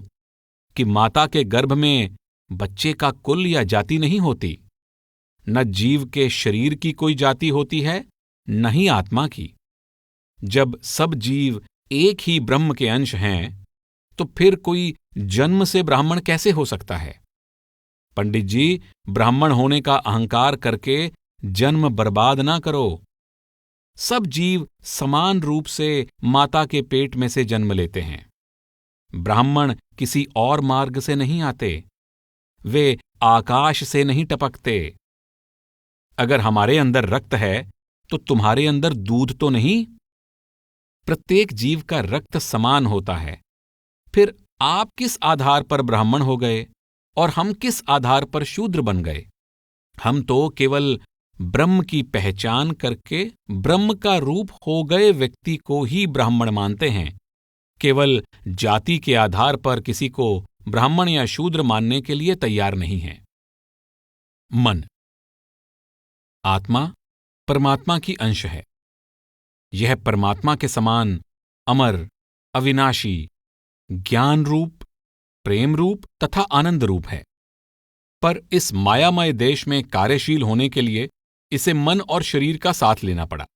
कि माता के गर्भ में बच्चे का कुल या जाति नहीं होती। न जीव के शरीर की कोई जाति होती है, न ही आत्मा की। जब सब जीव एक ही ब्रह्म के अंश हैं तो फिर कोई जन्म से ब्राह्मण कैसे हो सकता है? पंडित जी, ब्राह्मण होने का अहंकार करके जन्म बर्बाद ना करो। सब जीव समान रूप से माता के पेट में से जन्म लेते हैं। ब्राह्मण किसी और मार्ग से नहीं आते, वे आकाश से नहीं टपकते। अगर हमारे अंदर रक्त है तो तुम्हारे अंदर दूध तो नहीं? प्रत्येक जीव का रक्त समान होता है। फिर आप किस आधार पर ब्राह्मण हो गए और हम किस आधार पर शूद्र बन गए? हम तो केवल ब्रह्म की पहचान करके ब्रह्म का रूप हो गए व्यक्ति को ही ब्राह्मण मानते हैं। केवल जाति के आधार पर किसी को ब्राह्मण या शूद्र मानने के लिए तैयार नहीं है। मन, आत्मा परमात्मा की अंश है। यह परमात्मा के समान अमर, अविनाशी, ज्ञान रूप, प्रेम रूप तथा आनंद रूप है। पर इस मायामय देश में कार्यशील होने के लिए इसे मन और शरीर का साथ लेना पड़ा।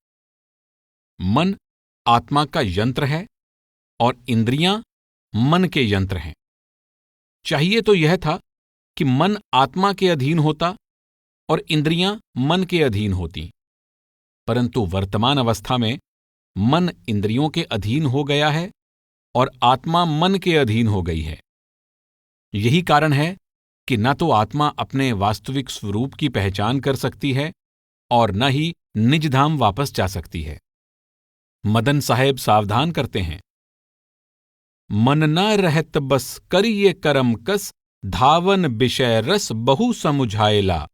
मन आत्मा का यंत्र है और इंद्रियां मन के यंत्र हैं। चाहिए तो यह था कि मन आत्मा के अधीन होता और इंद्रियां मन के अधीन होती, परंतु वर्तमान अवस्था में मन इंद्रियों के अधीन हो गया है और आत्मा मन के अधीन हो गई है। यही कारण है कि न तो आत्मा अपने वास्तविक स्वरूप की पहचान कर सकती है और न ही निज धाम वापस जा सकती है। मदन साहेब सावधान करते हैं, मन न रहत बस करिए करम कस, धावन विषय रस बहु समुझाएला,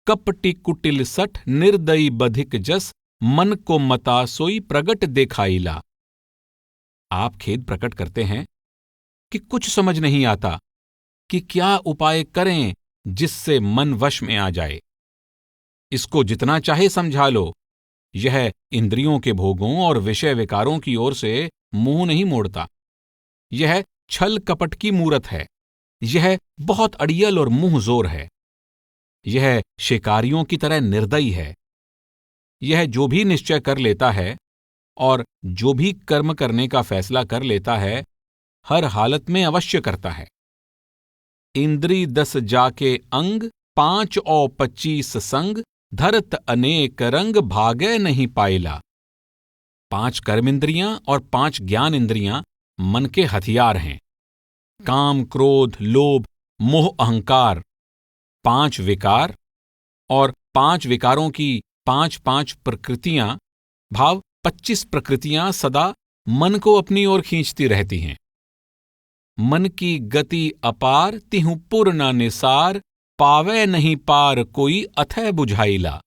कपटि कुटिल सठ निर्दयी बधिक जस, मन को मता सोई प्रगट देखाइला। आप खेद प्रकट करते हैं कि कुछ समझ नहीं आता कि क्या उपाय करें जिससे मन वश में आ जाए। इसको जितना चाहे समझा लो, यह इंद्रियों के भोगों और विषय विकारों की ओर से मुंह नहीं मोड़ता। यह छल कपट की मूरत है। यह बहुत अड़ियल और मुंह जोर है। यह शिकारियों की तरह निर्दयी है। यह जो भी निश्चय कर लेता है और जो भी कर्म करने का फैसला कर लेता है, हर हालत में अवश्य करता है। इंद्री 10 जाके अंग, 5 और 25 संग, धरत अनेक रंग भागे नहीं पाइला। 5 कर्म इंद्रियां और 5 ज्ञान इंद्रियां मन के हथियार हैं। काम, क्रोध, लोभ, मोह, अहंकार 5 विकार और 5 विकारों की 5-5 प्रकृतियां, भाव 25 प्रकृतियां सदा मन को अपनी ओर खींचती रहती हैं। मन की गति अपार, तिहु पुर न निसार, पावे नहीं पार कोई अथय बुझाइला।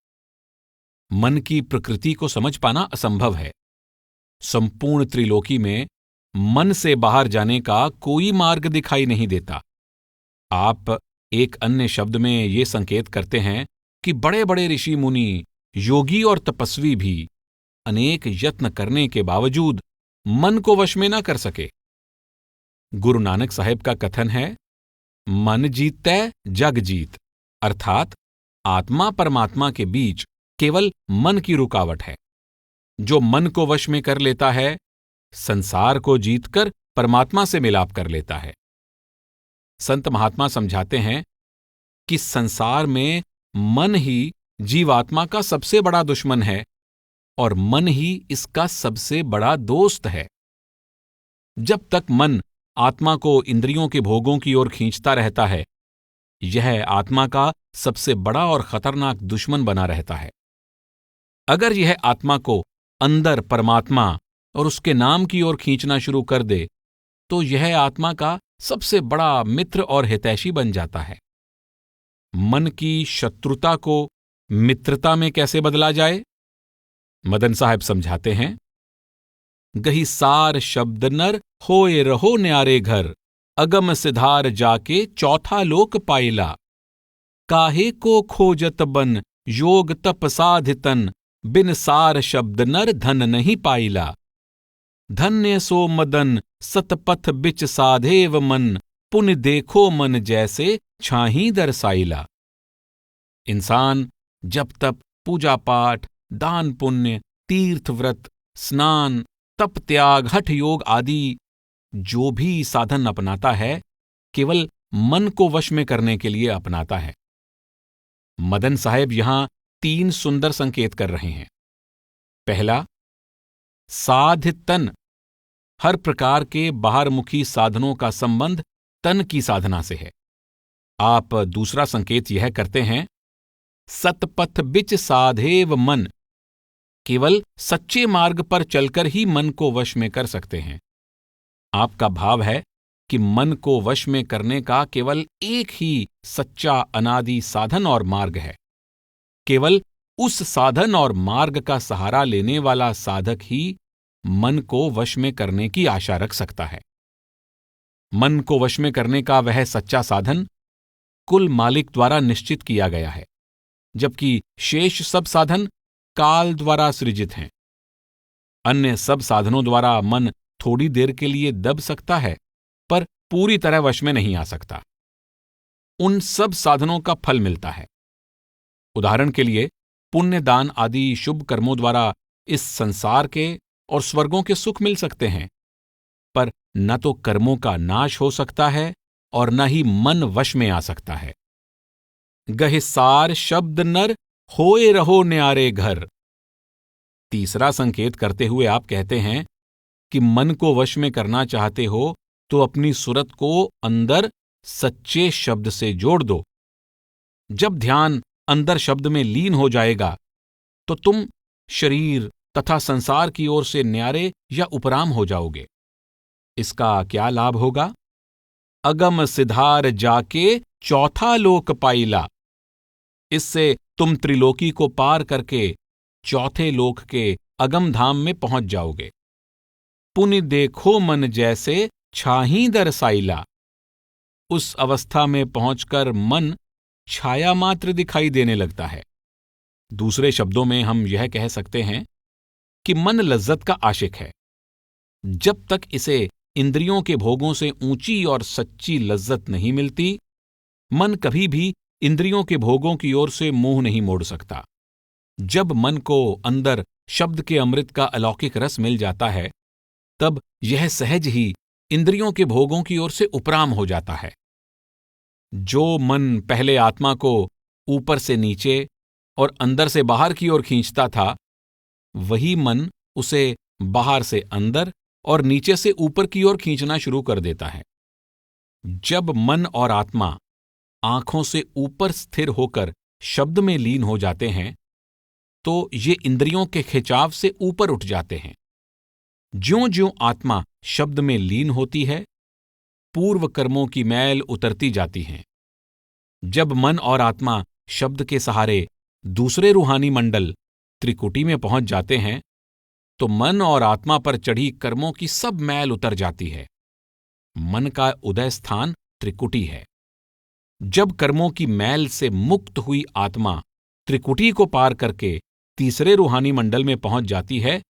मन की प्रकृति को समझ पाना असंभव है। संपूर्ण त्रिलोकी में मन से बाहर जाने का कोई मार्ग दिखाई नहीं देता। आप एक अन्य शब्द में ये संकेत करते हैं कि बड़े बड़े ऋषि मुनि, योगी और तपस्वी भी अनेक यत्न करने के बावजूद मन को वश में न कर सके। गुरु नानक साहेब का कथन है, मन जीतै जग जीत, अर्थात आत्मा परमात्मा के बीच केवल मन की रुकावट है। जो मन को वश में कर लेता है, संसार को जीतकर परमात्मा से मिलाप कर लेता है। संत महात्मा समझाते हैं कि संसार में मन ही जीवात्मा का सबसे बड़ा दुश्मन है और मन ही इसका सबसे बड़ा दोस्त है। जब तक मन आत्मा को इंद्रियों के भोगों की ओर खींचता रहता है, यह आत्मा का सबसे बड़ा और खतरनाक दुश्मन बना रहता है। अगर यह आत्मा को अंदर परमात्मा और उसके नाम की ओर खींचना शुरू कर दे, तो यह आत्मा का सबसे बड़ा मित्र और हितैषी बन जाता है। मन की शत्रुता को मित्रता में कैसे बदला जाए? मदन साहब समझाते हैं, गही सार शब्द नर, होए रहो न्यारे घर, अगम सिधार जाके चौथा लोक पाइला, काहे को खोजत बन योग तप साधितन, बिन सार शब्द नर धन नहीं पाइला, धन्य सो मदन सतपथ बिच साधेव मन, पुण्य देखो मन जैसे छाही दरसाइला। इंसान जब तप, पूजा पाठ, दान पुण्य, तीर्थ व्रत, स्नान, तप त्याग, हठ योग आदि जो भी साधन अपनाता है केवल मन को वश में करने के लिए अपनाता है। मदन साहेब यहां 3 सुंदर संकेत कर रहे हैं। पहला, साध तन। हर प्रकार के बाहरमुखी साधनों का संबंध तन की साधना से है। आप दूसरा संकेत यह करते हैं, सतपथ बिच साधेव मन। केवल सच्चे मार्ग पर चलकर ही मन को वश में कर सकते हैं। आपका भाव है कि मन को वश में करने का केवल एक ही सच्चा अनादि साधन और मार्ग है। केवल उस साधन और मार्ग का सहारा लेने वाला साधक ही मन को वश में करने की आशा रख सकता है। मन को वश में करने का वह सच्चा साधन कुल मालिक द्वारा निश्चित किया गया है, जबकि शेष सब साधन काल द्वारा सृजित हैं। अन्य सब साधनों द्वारा मन थोड़ी देर के लिए दब सकता है, पर पूरी तरह वश में नहीं आ सकता। उन सब साधनों का फल मिलता है। उदाहरण के लिए, पुण्य दान आदि शुभ कर्मों द्वारा इस संसार के और स्वर्गों के सुख मिल सकते हैं, पर न तो कर्मों का नाश हो सकता है और न ही मन वश में आ सकता है। गह सार शब्द नर होए रहो न्यारे घर। तीसरा संकेत करते हुए आप कहते हैं कि मन को वश में करना चाहते हो तो अपनी सुरत को अंदर सच्चे शब्द से जोड़ दो। जब ध्यान अंदर शब्द में लीन हो जाएगा तो तुम शरीर तथा संसार की ओर से न्यारे या उपराम हो जाओगे। इसका क्या लाभ होगा? अगम सिधार जाके चौथा लोक पाइला। इससे तुम त्रिलोकी को पार करके चौथे लोक के अगम धाम में पहुंच जाओगे। पुनि देखो मन जैसे छाही दरसाइला। उस अवस्था में पहुंचकर मन छाया मात्र दिखाई देने लगता है। दूसरे शब्दों में हम यह कह सकते हैं कि मन लज्जत का आशिक है। जब तक इसे इंद्रियों के भोगों से ऊंची और सच्ची लज्जत नहीं मिलती, मन कभी भी इंद्रियों के भोगों की ओर से मुंह नहीं मोड़ सकता। जब मन को अंदर शब्द के अमृत का अलौकिक रस मिल जाता है, तब यह सहज ही इंद्रियों के भोगों की ओर से उपराम हो जाता है। जो मन पहले आत्मा को ऊपर से नीचे और अंदर से बाहर की ओर खींचता था, वही मन उसे बाहर से अंदर और नीचे से ऊपर की ओर खींचना शुरू कर देता है। जब मन और आत्मा आंखों से ऊपर स्थिर होकर शब्द में लीन हो जाते हैं, तो ये इंद्रियों के खिंचाव से ऊपर उठ जाते हैं। ज्यों-ज्यों आत्मा शब्द में लीन होती है, पूर्व कर्मों की मैल उतरती जाती है। जब मन और आत्मा शब्द के सहारे दूसरे रूहानी मंडल त्रिकुटी में पहुंच जाते हैं, तो मन और आत्मा पर चढ़ी कर्मों की सब मैल उतर जाती है। मन का उदय स्थान त्रिकुटी है। जब कर्मों की मैल से मुक्त हुई आत्मा त्रिकुटी को पार करके तीसरे रूहानी मंडल में पहुंच जाती है,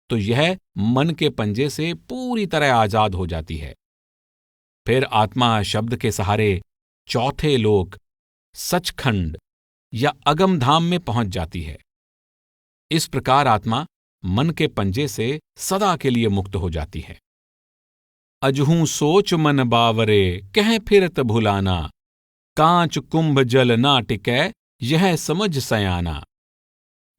तो यह मन के पंजे से पूरी तरह आजाद हो जाती है। फिर आत्मा शब्द के सहारे चौथे लोक सचखंड या अगम धाम में पहुंच जाती है। इस प्रकार आत्मा मन के पंजे से सदा के लिए मुक्त हो जाती है। अजहू सोच मन बावरे कह फिरत भुलाना, कांच कुंभ जल ना टिकै यह समझ सयाना।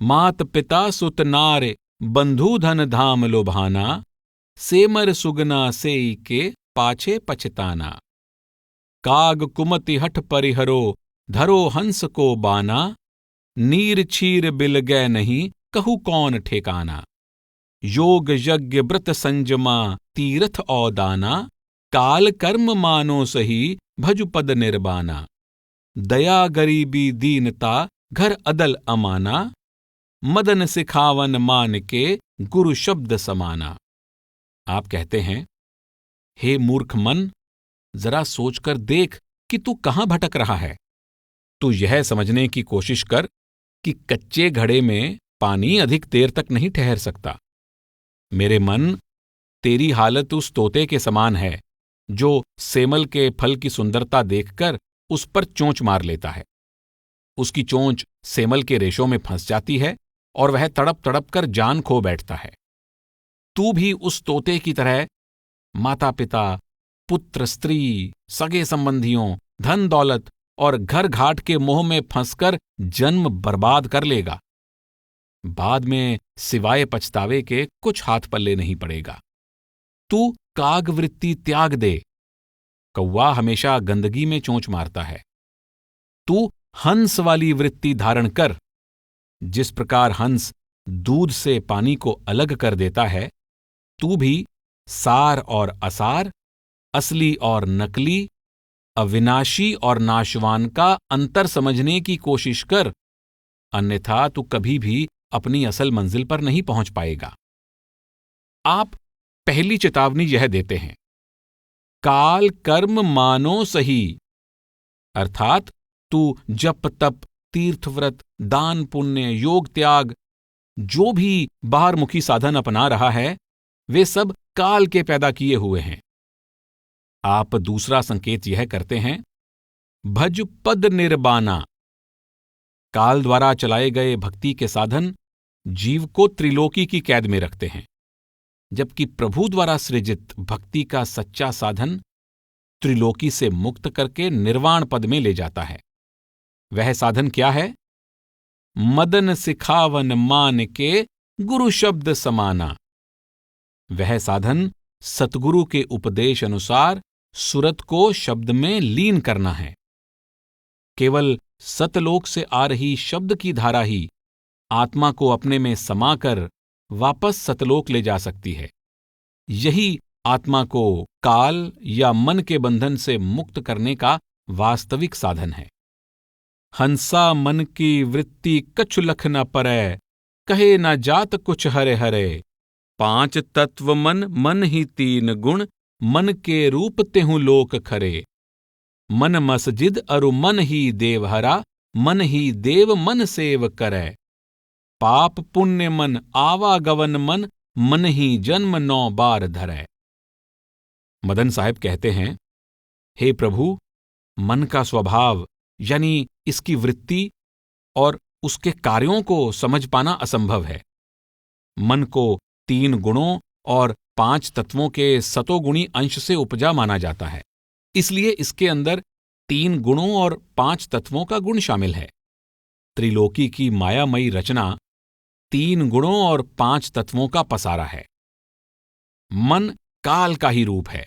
मात पिता सुत नार बंधु धन धाम लोभाना, सेमर सुगना सेई के पाछे पछताना। काग कुमति हठ परिहरो धरो हंस को बाना, नीर छीर बिल गए नहीं कहू कौन ठेकाना। योग यज्ञ व्रत संजमा तीर्थ औदाना, काल कर्म मानो सही भजुपद निर्बाना। दया गरीबी दीनता घर अदल अमाना, मदन सिखावन मान के गुरु शब्द समाना। आप कहते हैं, हे मूर्ख मन, जरा सोचकर देख कि तू कहां भटक रहा है। तू यह समझने की कोशिश कर कि कच्चे घड़े में पानी अधिक देर तक नहीं ठहर सकता। मेरे मन, तेरी हालत उस तोते के समान है जो सेमल के फल की सुंदरता देखकर उस पर चोंच मार लेता है। उसकी चोंच सेमल के रेशों में फंस जाती है और वह तड़प तड़प कर जान खो बैठता है। तू भी उस तोते की तरह माता पिता, पुत्र स्त्री, सगे संबंधियों, धन दौलत और घर घाट के मोह में फंसकर जन्म बर्बाद कर लेगा। बाद में सिवाय पछतावे के कुछ हाथ पल्ले नहीं पड़ेगा। तू कागवृत्ति त्याग दे। कौवा हमेशा गंदगी में चोंच मारता है। तू हंस वाली वृत्ति धारण कर। जिस प्रकार हंस दूध से पानी को अलग कर देता है, तू भी सार और असार, असली और नकली, अविनाशी और नाशवान का अंतर समझने की कोशिश कर, अन्यथा तू कभी भी अपनी असल मंजिल पर नहीं पहुंच पाएगा। आप पहली चेतावनी यह देते हैं, काल कर्म मानो सही, अर्थात तू जप तप, तीर्थव्रत, दान पुण्य, योग त्याग, जो भी बाहरमुखी साधन अपना रहा है, वे सब काल के पैदा किए हुए हैं। आप दूसरा संकेत यह करते हैं, भज पद निर्बाना। काल द्वारा चलाए गए भक्ति के साधन जीव को त्रिलोकी की कैद में रखते हैं, जबकि प्रभु द्वारा सृजित भक्ति का सच्चा साधन त्रिलोकी से मुक्त करके निर्वाण पद में ले जाता है। वह साधन क्या है? मदन सिखावन मान के गुरु शब्द समाना। वह साधन सतगुरु के उपदेश अनुसार सुरत को शब्द में लीन करना है। केवल सतलोक से आ रही शब्द की धारा ही आत्मा को अपने में समाकर वापस सतलोक ले जा सकती है। यही आत्मा को काल या मन के बंधन से मुक्त करने का वास्तविक साधन है। हंसा मन की वृत्ति कछु लख न परै, कहे न जात कुछ हरे हरे। पांच तत्व मन, मन ही तीन गुण, मन के रूप तेहु लोक खरे। मन मसजिद अरु मन ही देवहरा, मन ही देव मन सेव करै। पाप पुण्य मन आवागवन मन, मन ही जन्म 9 बार धरै। मदन साहब कहते हैं, हे प्रभु, मन का स्वभाव यानी इसकी वृत्ति और उसके कार्यों को समझ पाना असंभव है। मन को 3 गुणों और 5 तत्वों के सतोगुणी अंश से उपजा माना जाता है, इसलिए इसके अंदर 3 गुणों और 5 तत्वों का गुण शामिल है। त्रिलोकी की मायामयी रचना 3 गुणों और 5 तत्वों का पसारा है। मन काल का ही रूप है,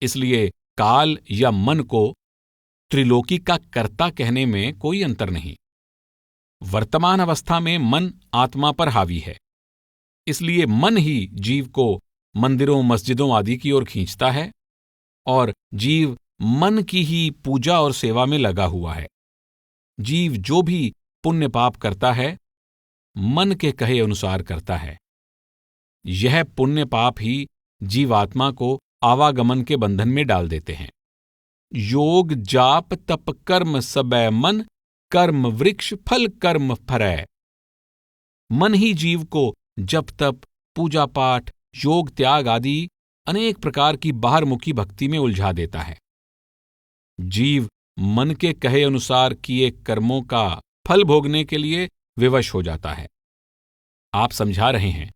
इसलिए काल या मन को त्रिलोकी का कर्ता कहने में कोई अंतर नहीं। वर्तमान अवस्था में मन आत्मा पर हावी है, इसलिए मन ही जीव को मंदिरों मस्जिदों आदि की ओर खींचता है और जीव मन की ही पूजा और सेवा में लगा हुआ है। जीव जो भी पुण्य पाप करता है, मन के कहे अनुसार करता है। यह पुण्य पाप ही जीवात्मा को आवागमन के बंधन में डाल देते हैं। योग जाप तप कर्म सबै मन, कर्म वृक्ष फल कर्म फरै। मन ही जीव को जप तप, पूजा पाठ, योग त्याग आदि अनेक प्रकार की बाहरमुखी भक्ति में उलझा देता है। जीव मन के कहे अनुसार किए कर्मों का फल भोगने के लिए विवश हो जाता है। आप समझा रहे हैं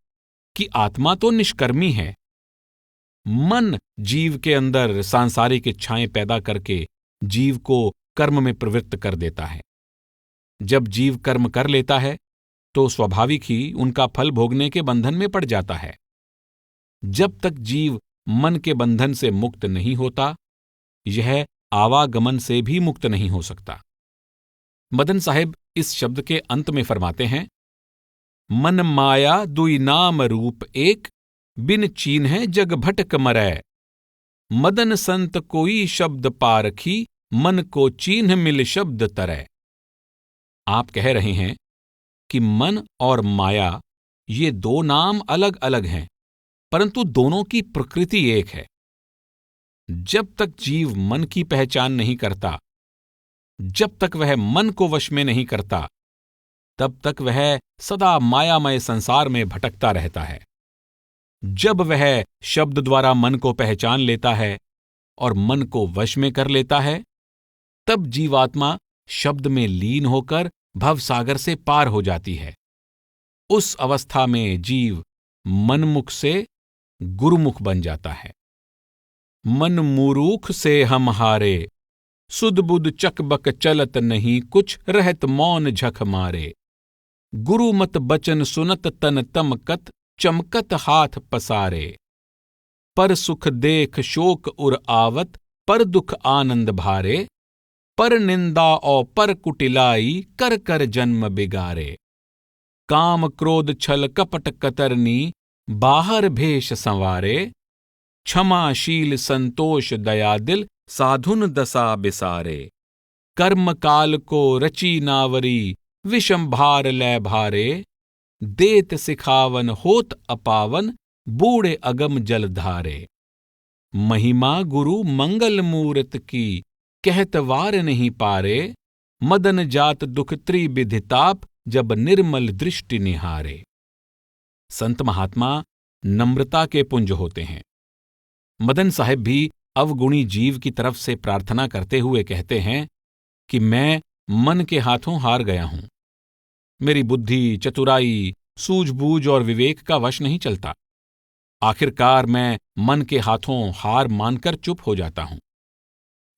कि आत्मा तो निष्कर्मी है। मन जीव के अंदर सांसारिक इच्छाएं पैदा करके जीव को कर्म में प्रवृत्त कर देता है। जब जीव कर्म कर लेता है तो स्वाभाविक ही उनका फल भोगने के बंधन में पड़ जाता है। जब तक जीव मन के बंधन से मुक्त नहीं होता, यह आवागमन से भी मुक्त नहीं हो सकता। मदन साहिब इस शब्द के अंत में फरमाते हैं, मन माया दुई नाम रूप एक, बिन चीन्ह जग भटक मरै। मदन संत कोई शब्द पारखी, मन को चीन्ह मिल शब्द तरै। आप कह रहे हैं कि मन और माया ये 2 नाम अलग अलग हैं, परंतु दोनों की प्रकृति एक है। जब तक जीव मन की पहचान नहीं करता, जब तक वह मन को वश में नहीं करता, तब तक वह सदा मायामय संसार में भटकता रहता है। जब वह शब्द द्वारा मन को पहचान लेता है और मन को वश में कर लेता है, तब जीवात्मा शब्द में लीन होकर भवसागर से पार हो जाती है। उस अवस्था में जीव मनमुख से गुरुमुख बन जाता है। मन मूरूख से हम हारे, सुध बुध चकबक चलत नहीं, कुछ रहत मौन झख मारे। गुरु मत बचन सुनत तन तमकत, चमकत हाथ पसारे। पर सुख देख शोक उर आवत, पर दुख आनंद भारे। पर निंदा और पर कुटिलाई, कर कर जन्म बिगारे। काम क्रोध छल कपट कतरनी, बाहर भेष संवारे। क्षमाशील संतोष दया दिल, साधुन दशा बिसारे। कर्म काल को रची नावरी, विषम भार लै भारे। देत सिखावन होत अपावन, बूढ़े अगम जलधारे। महिमा गुरु मंगल मूरत की, कहत वार नहीं पारे। मदन जात दुख त्रिविधिताप, जब निर्मल दृष्टि निहारे। संत महात्मा नम्रता के पुंज होते हैं। मदन साहब भी अवगुणी जीव की तरफ से प्रार्थना करते हुए कहते हैं कि मैं मन के हाथों हार गया हूं। मेरी बुद्धि, चतुराई, सूझबूझ और विवेक का वश नहीं चलता। आखिरकार मैं मन के हाथों हार मानकर चुप हो जाता हूं।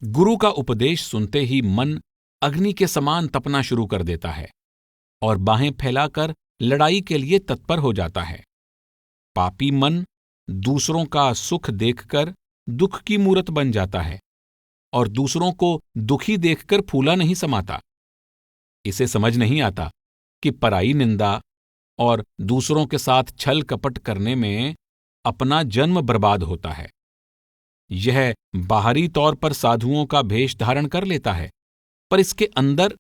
गुरु का उपदेश सुनते ही मन अग्नि के समान तपना शुरू कर देता है और बाहें फैलाकर लड़ाई के लिए तत्पर हो जाता है। पापी मन दूसरों का सुख देखकर दुख की मूरत बन जाता है और दूसरों को दुखी देखकर फूला नहीं समाता। इसे समझ नहीं आता कि पराई निंदा और दूसरों के साथ छल कपट करने में अपना जन्म बर्बाद होता है। यह बाहरी तौर पर साधुओं का भेष धारण कर लेता है, पर इसके अंदर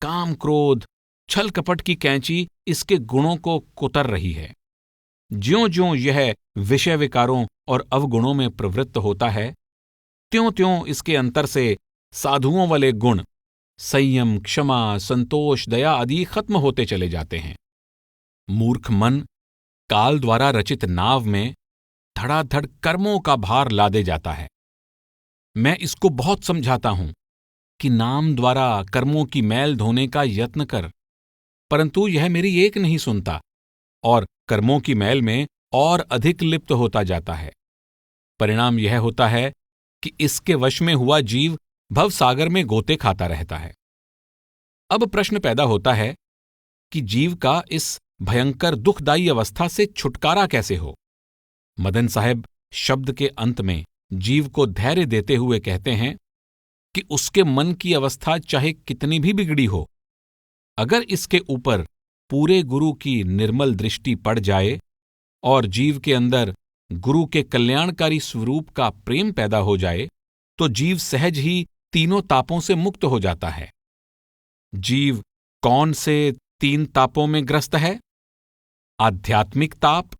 काम क्रोध छल कपट की कैंची इसके गुणों को कुतर रही है। ज्यों-ज्यों यह विषय विकारों और अवगुणों में प्रवृत्त होता है, त्यों-त्यों इसके अंतर से साधुओं वाले गुण संयम, क्षमा, संतोष, दया आदि खत्म होते चले जाते हैं। मूर्ख मन काल द्वारा रचित नाव में धड़ाधड़ कर्मों का भार लादे जाता है। मैं इसको बहुत समझाता हूं कि नाम द्वारा कर्मों की मैल धोने का यत्न कर, परंतु यह मेरी एक नहीं सुनता और कर्मों की मैल में और अधिक लिप्त होता जाता है। परिणाम यह होता है कि इसके वश में हुआ जीव भवसागर में गोते खाता रहता है। अब प्रश्न पैदा होता है कि जीव का इस भयंकर दुखदायी अवस्था से छुटकारा कैसे हो। मदन साहब शब्द के अंत में जीव को धैर्य देते हुए कहते हैं कि उसके मन की अवस्था चाहे कितनी भी बिगड़ी हो, अगर इसके ऊपर पूरे गुरु की निर्मल दृष्टि पड़ जाए और जीव के अंदर गुरु के कल्याणकारी स्वरूप का प्रेम पैदा हो जाए, तो जीव सहज ही तीनों तापों से मुक्त हो जाता है। जीव कौन से 3 तापों में ग्रस्त है? आध्यात्मिक ताप,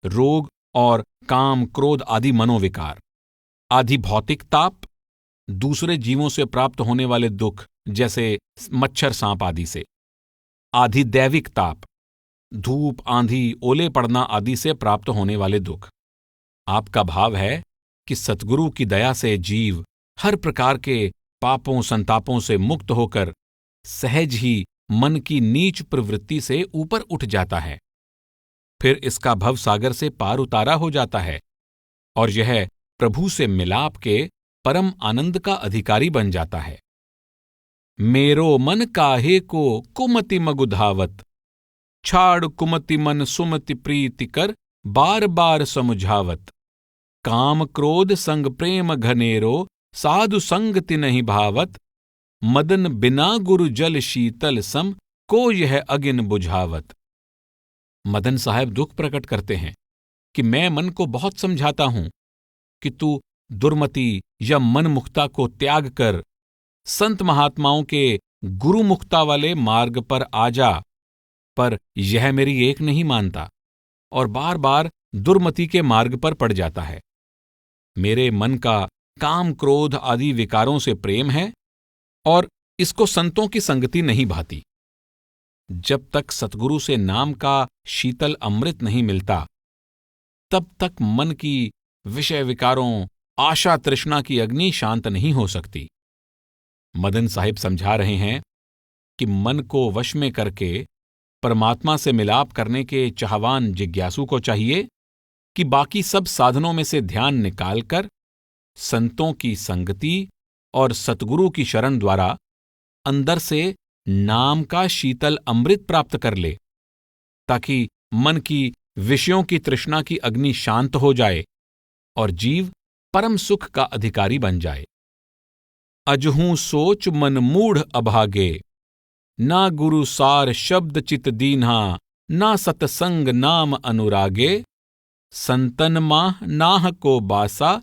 रोग और काम क्रोध आदि मनोविकार। आधिभौतिक ताप, दूसरे जीवों से प्राप्त होने वाले दुख जैसे मच्छर सांप आदि से। आधिदैविक ताप, धूप, आंधी, ओले पड़ना आदि से प्राप्त होने वाले दुख। आपका भाव है कि सतगुरु की दया से जीव हर प्रकार के पापों संतापों से मुक्त होकर सहज ही मन की नीच प्रवृत्ति से ऊपर उठ जाता है। फिर इसका भवसागर से पार उतारा हो जाता है और यह प्रभु से मिलाप के परम आनंद का अधिकारी बन जाता है। मेरो मन काहे को कुमति मगुधावत, छाड़ कुमति मन सुमति प्रीति कर, बार बार समुझावत। काम क्रोध संग प्रेम घनेरो, साधु संगति नहीं भावत। मदन बिना गुरु जल शीतल सम, को यह अगिन बुझावत। मदन साहब दुख प्रकट करते हैं कि मैं मन को बहुत समझाता हूं कि तू दुर्मति या मनमुक्ता को त्याग कर संत महात्माओं के गुरुमुक्ता वाले मार्ग पर आ जा, पर यह मेरी एक नहीं मानता और बार बार दुर्मति के मार्ग पर पड़ जाता है। मेरे मन का काम क्रोध आदि विकारों से प्रेम है और इसको संतों की संगति नहीं भाती। जब तक सतगुरु से नाम का शीतल अमृत नहीं मिलता, तब तक मन की विषय विकारों, आशा तृष्णा की अग्नि शांत नहीं हो सकती। मदन साहिब समझा रहे हैं कि मन को वश में करके परमात्मा से मिलाप करने के चाहवान जिज्ञासु को चाहिए कि बाकी सब साधनों में से ध्यान निकालकर संतों की संगति और सतगुरु की शरण द्वारा अंदर से नाम का शीतल अमृत प्राप्त कर ले, ताकि मन की विषयों की तृष्णा की अग्नि शांत हो जाए और जीव परम सुख का अधिकारी बन जाए। अजहूं सोच मन मूढ़ अभागे, ना गुरु सार शब्द चित दीन्हा, ना सतसंग नाम अनुरागे, संतन माह नाह को बासा,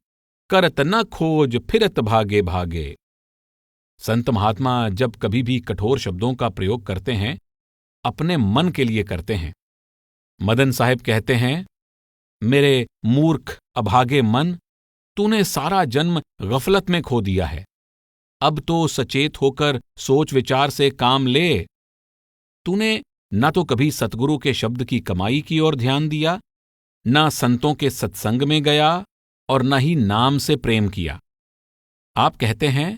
करत न खोज फिरत भागे भागे। संत महात्मा जब कभी भी कठोर शब्दों का प्रयोग करते हैं, अपने मन के लिए करते हैं। मदन साहिब कहते हैं, मेरे मूर्ख अभागे मन, तूने सारा जन्म गफलत में खो दिया है। अब तो सचेत होकर सोच विचार से काम ले। तूने न तो कभी सतगुरु के शब्द की कमाई की ओर ध्यान दिया, न संतों के सत्संग में गया और न ही नाम से प्रेम किया। आप कहते हैं,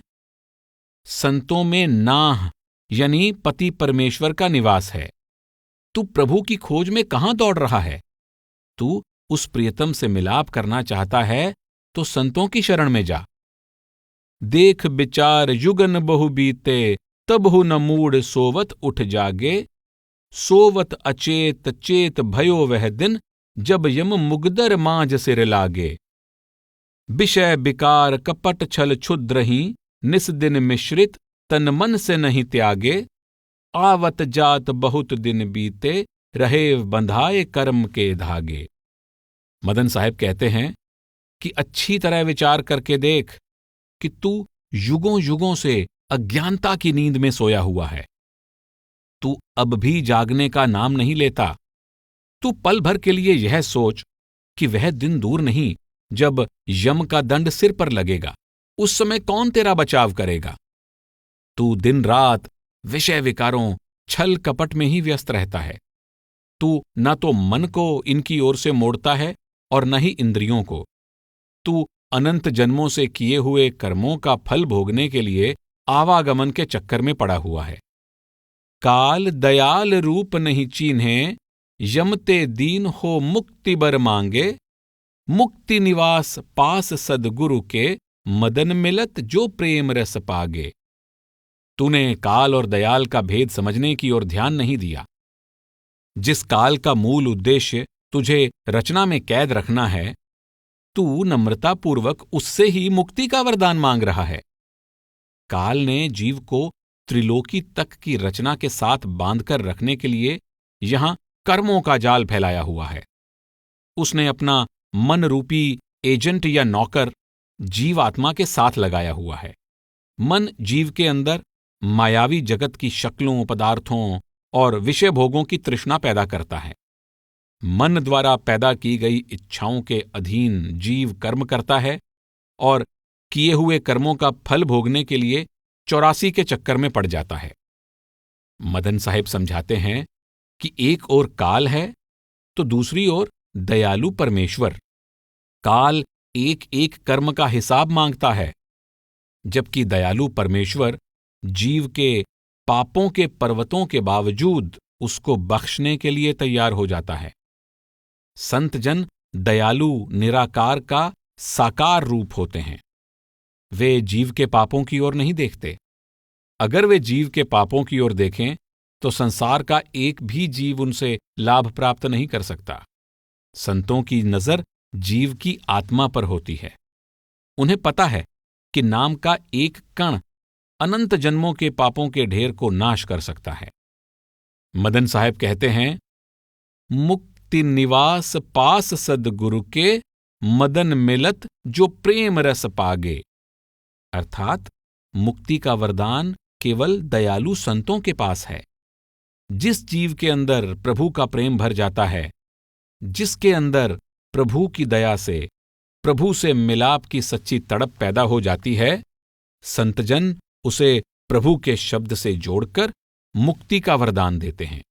संतों में नाह यानी पति परमेश्वर का निवास है। तू प्रभु की खोज में कहां दौड़ रहा है? तू उस प्रियतम से मिलाप करना चाहता है तो संतों की शरण में जा। देख विचार युगन बहु बीते, तबहु न मूढ़ सोवत उठ जागे, सोवत अचेत चेत भयो वह दिन, जब यम मुगदर मांझ सिर लागे। विषय विकार कपट छल क्षुद्रही, निस दिन मिश्रित तन मन से नहीं त्यागे, आवत जात बहुत दिन बीते, रहे बंधाए कर्म के धागे। मदन साहिब कहते हैं कि अच्छी तरह विचार करके देख कि तू युगों युगों से अज्ञानता की नींद में सोया हुआ है। तू अब भी जागने का नाम नहीं लेता। तू पल भर के लिए यह सोच कि वह दिन दूर नहीं जब यम का दंड सिर पर लगेगा। उस समय कौन तेरा बचाव करेगा? तू दिन रात विषय विकारों छल कपट में ही व्यस्त रहता है। तू न तो मन को इनकी ओर से मोड़ता है और न ही इंद्रियों को। तू अनंत जन्मों से किए हुए कर्मों का फल भोगने के लिए आवागमन के चक्कर में पड़ा हुआ है। काल दयाल रूप नहीं चीन्हे, यमते दीन हो मुक्ति बर मांगे, मुक्ति निवास पास सदगुरु के, मदन मिलत जो प्रेम रस पागे। तूने काल और दयाल का भेद समझने की ओर ध्यान नहीं दिया। जिस काल का मूल उद्देश्य तुझे रचना में कैद रखना है, तू नम्रतापूर्वक उससे ही मुक्ति का वरदान मांग रहा है। काल ने जीव को त्रिलोकी तक की रचना के साथ बांधकर रखने के लिए यहां कर्मों का जाल फैलाया हुआ है। उसने अपना मन रूपी एजेंट या नौकर जीवात्मा के साथ लगाया हुआ है। मन जीव के अंदर मायावी जगत की शक्लों, पदार्थों और विषय भोगों की तृष्णा पैदा करता है। मन द्वारा पैदा की गई इच्छाओं के अधीन जीव कर्म करता है और किए हुए कर्मों का फल भोगने के लिए 84 के चक्कर में पड़ जाता है। मदन साहिब समझाते हैं कि एक ओर काल है तो दूसरी ओर दयालु परमेश्वर। काल एक एक कर्म का हिसाब मांगता है, जबकि दयालु परमेश्वर जीव के पापों के पर्वतों के बावजूद उसको बख्शने के लिए तैयार हो जाता है। संत जन दयालु निराकार का साकार रूप होते हैं। वे जीव के पापों की ओर नहीं देखते। अगर वे जीव के पापों की ओर देखें तो संसार का एक भी जीव उनसे लाभ प्राप्त नहीं कर सकता। संतों की नजर जीव की आत्मा पर होती है। उन्हें पता है कि नाम का एक कण अनंत जन्मों के पापों के ढेर को नाश कर सकता है। मदन साहब कहते हैं, मुक्ति निवास पास सदगुरु के, मदन मिलत जो प्रेम रस पागे। अर्थात मुक्ति का वरदान केवल दयालु संतों के पास है। जिस जीव के अंदर प्रभु का प्रेम भर जाता है, जिसके अंदर प्रभु की दया से प्रभु से मिलाप की सच्ची तड़प पैदा हो जाती है, संतजन उसे प्रभु के शब्द से जोड़कर मुक्ति का वरदान देते हैं।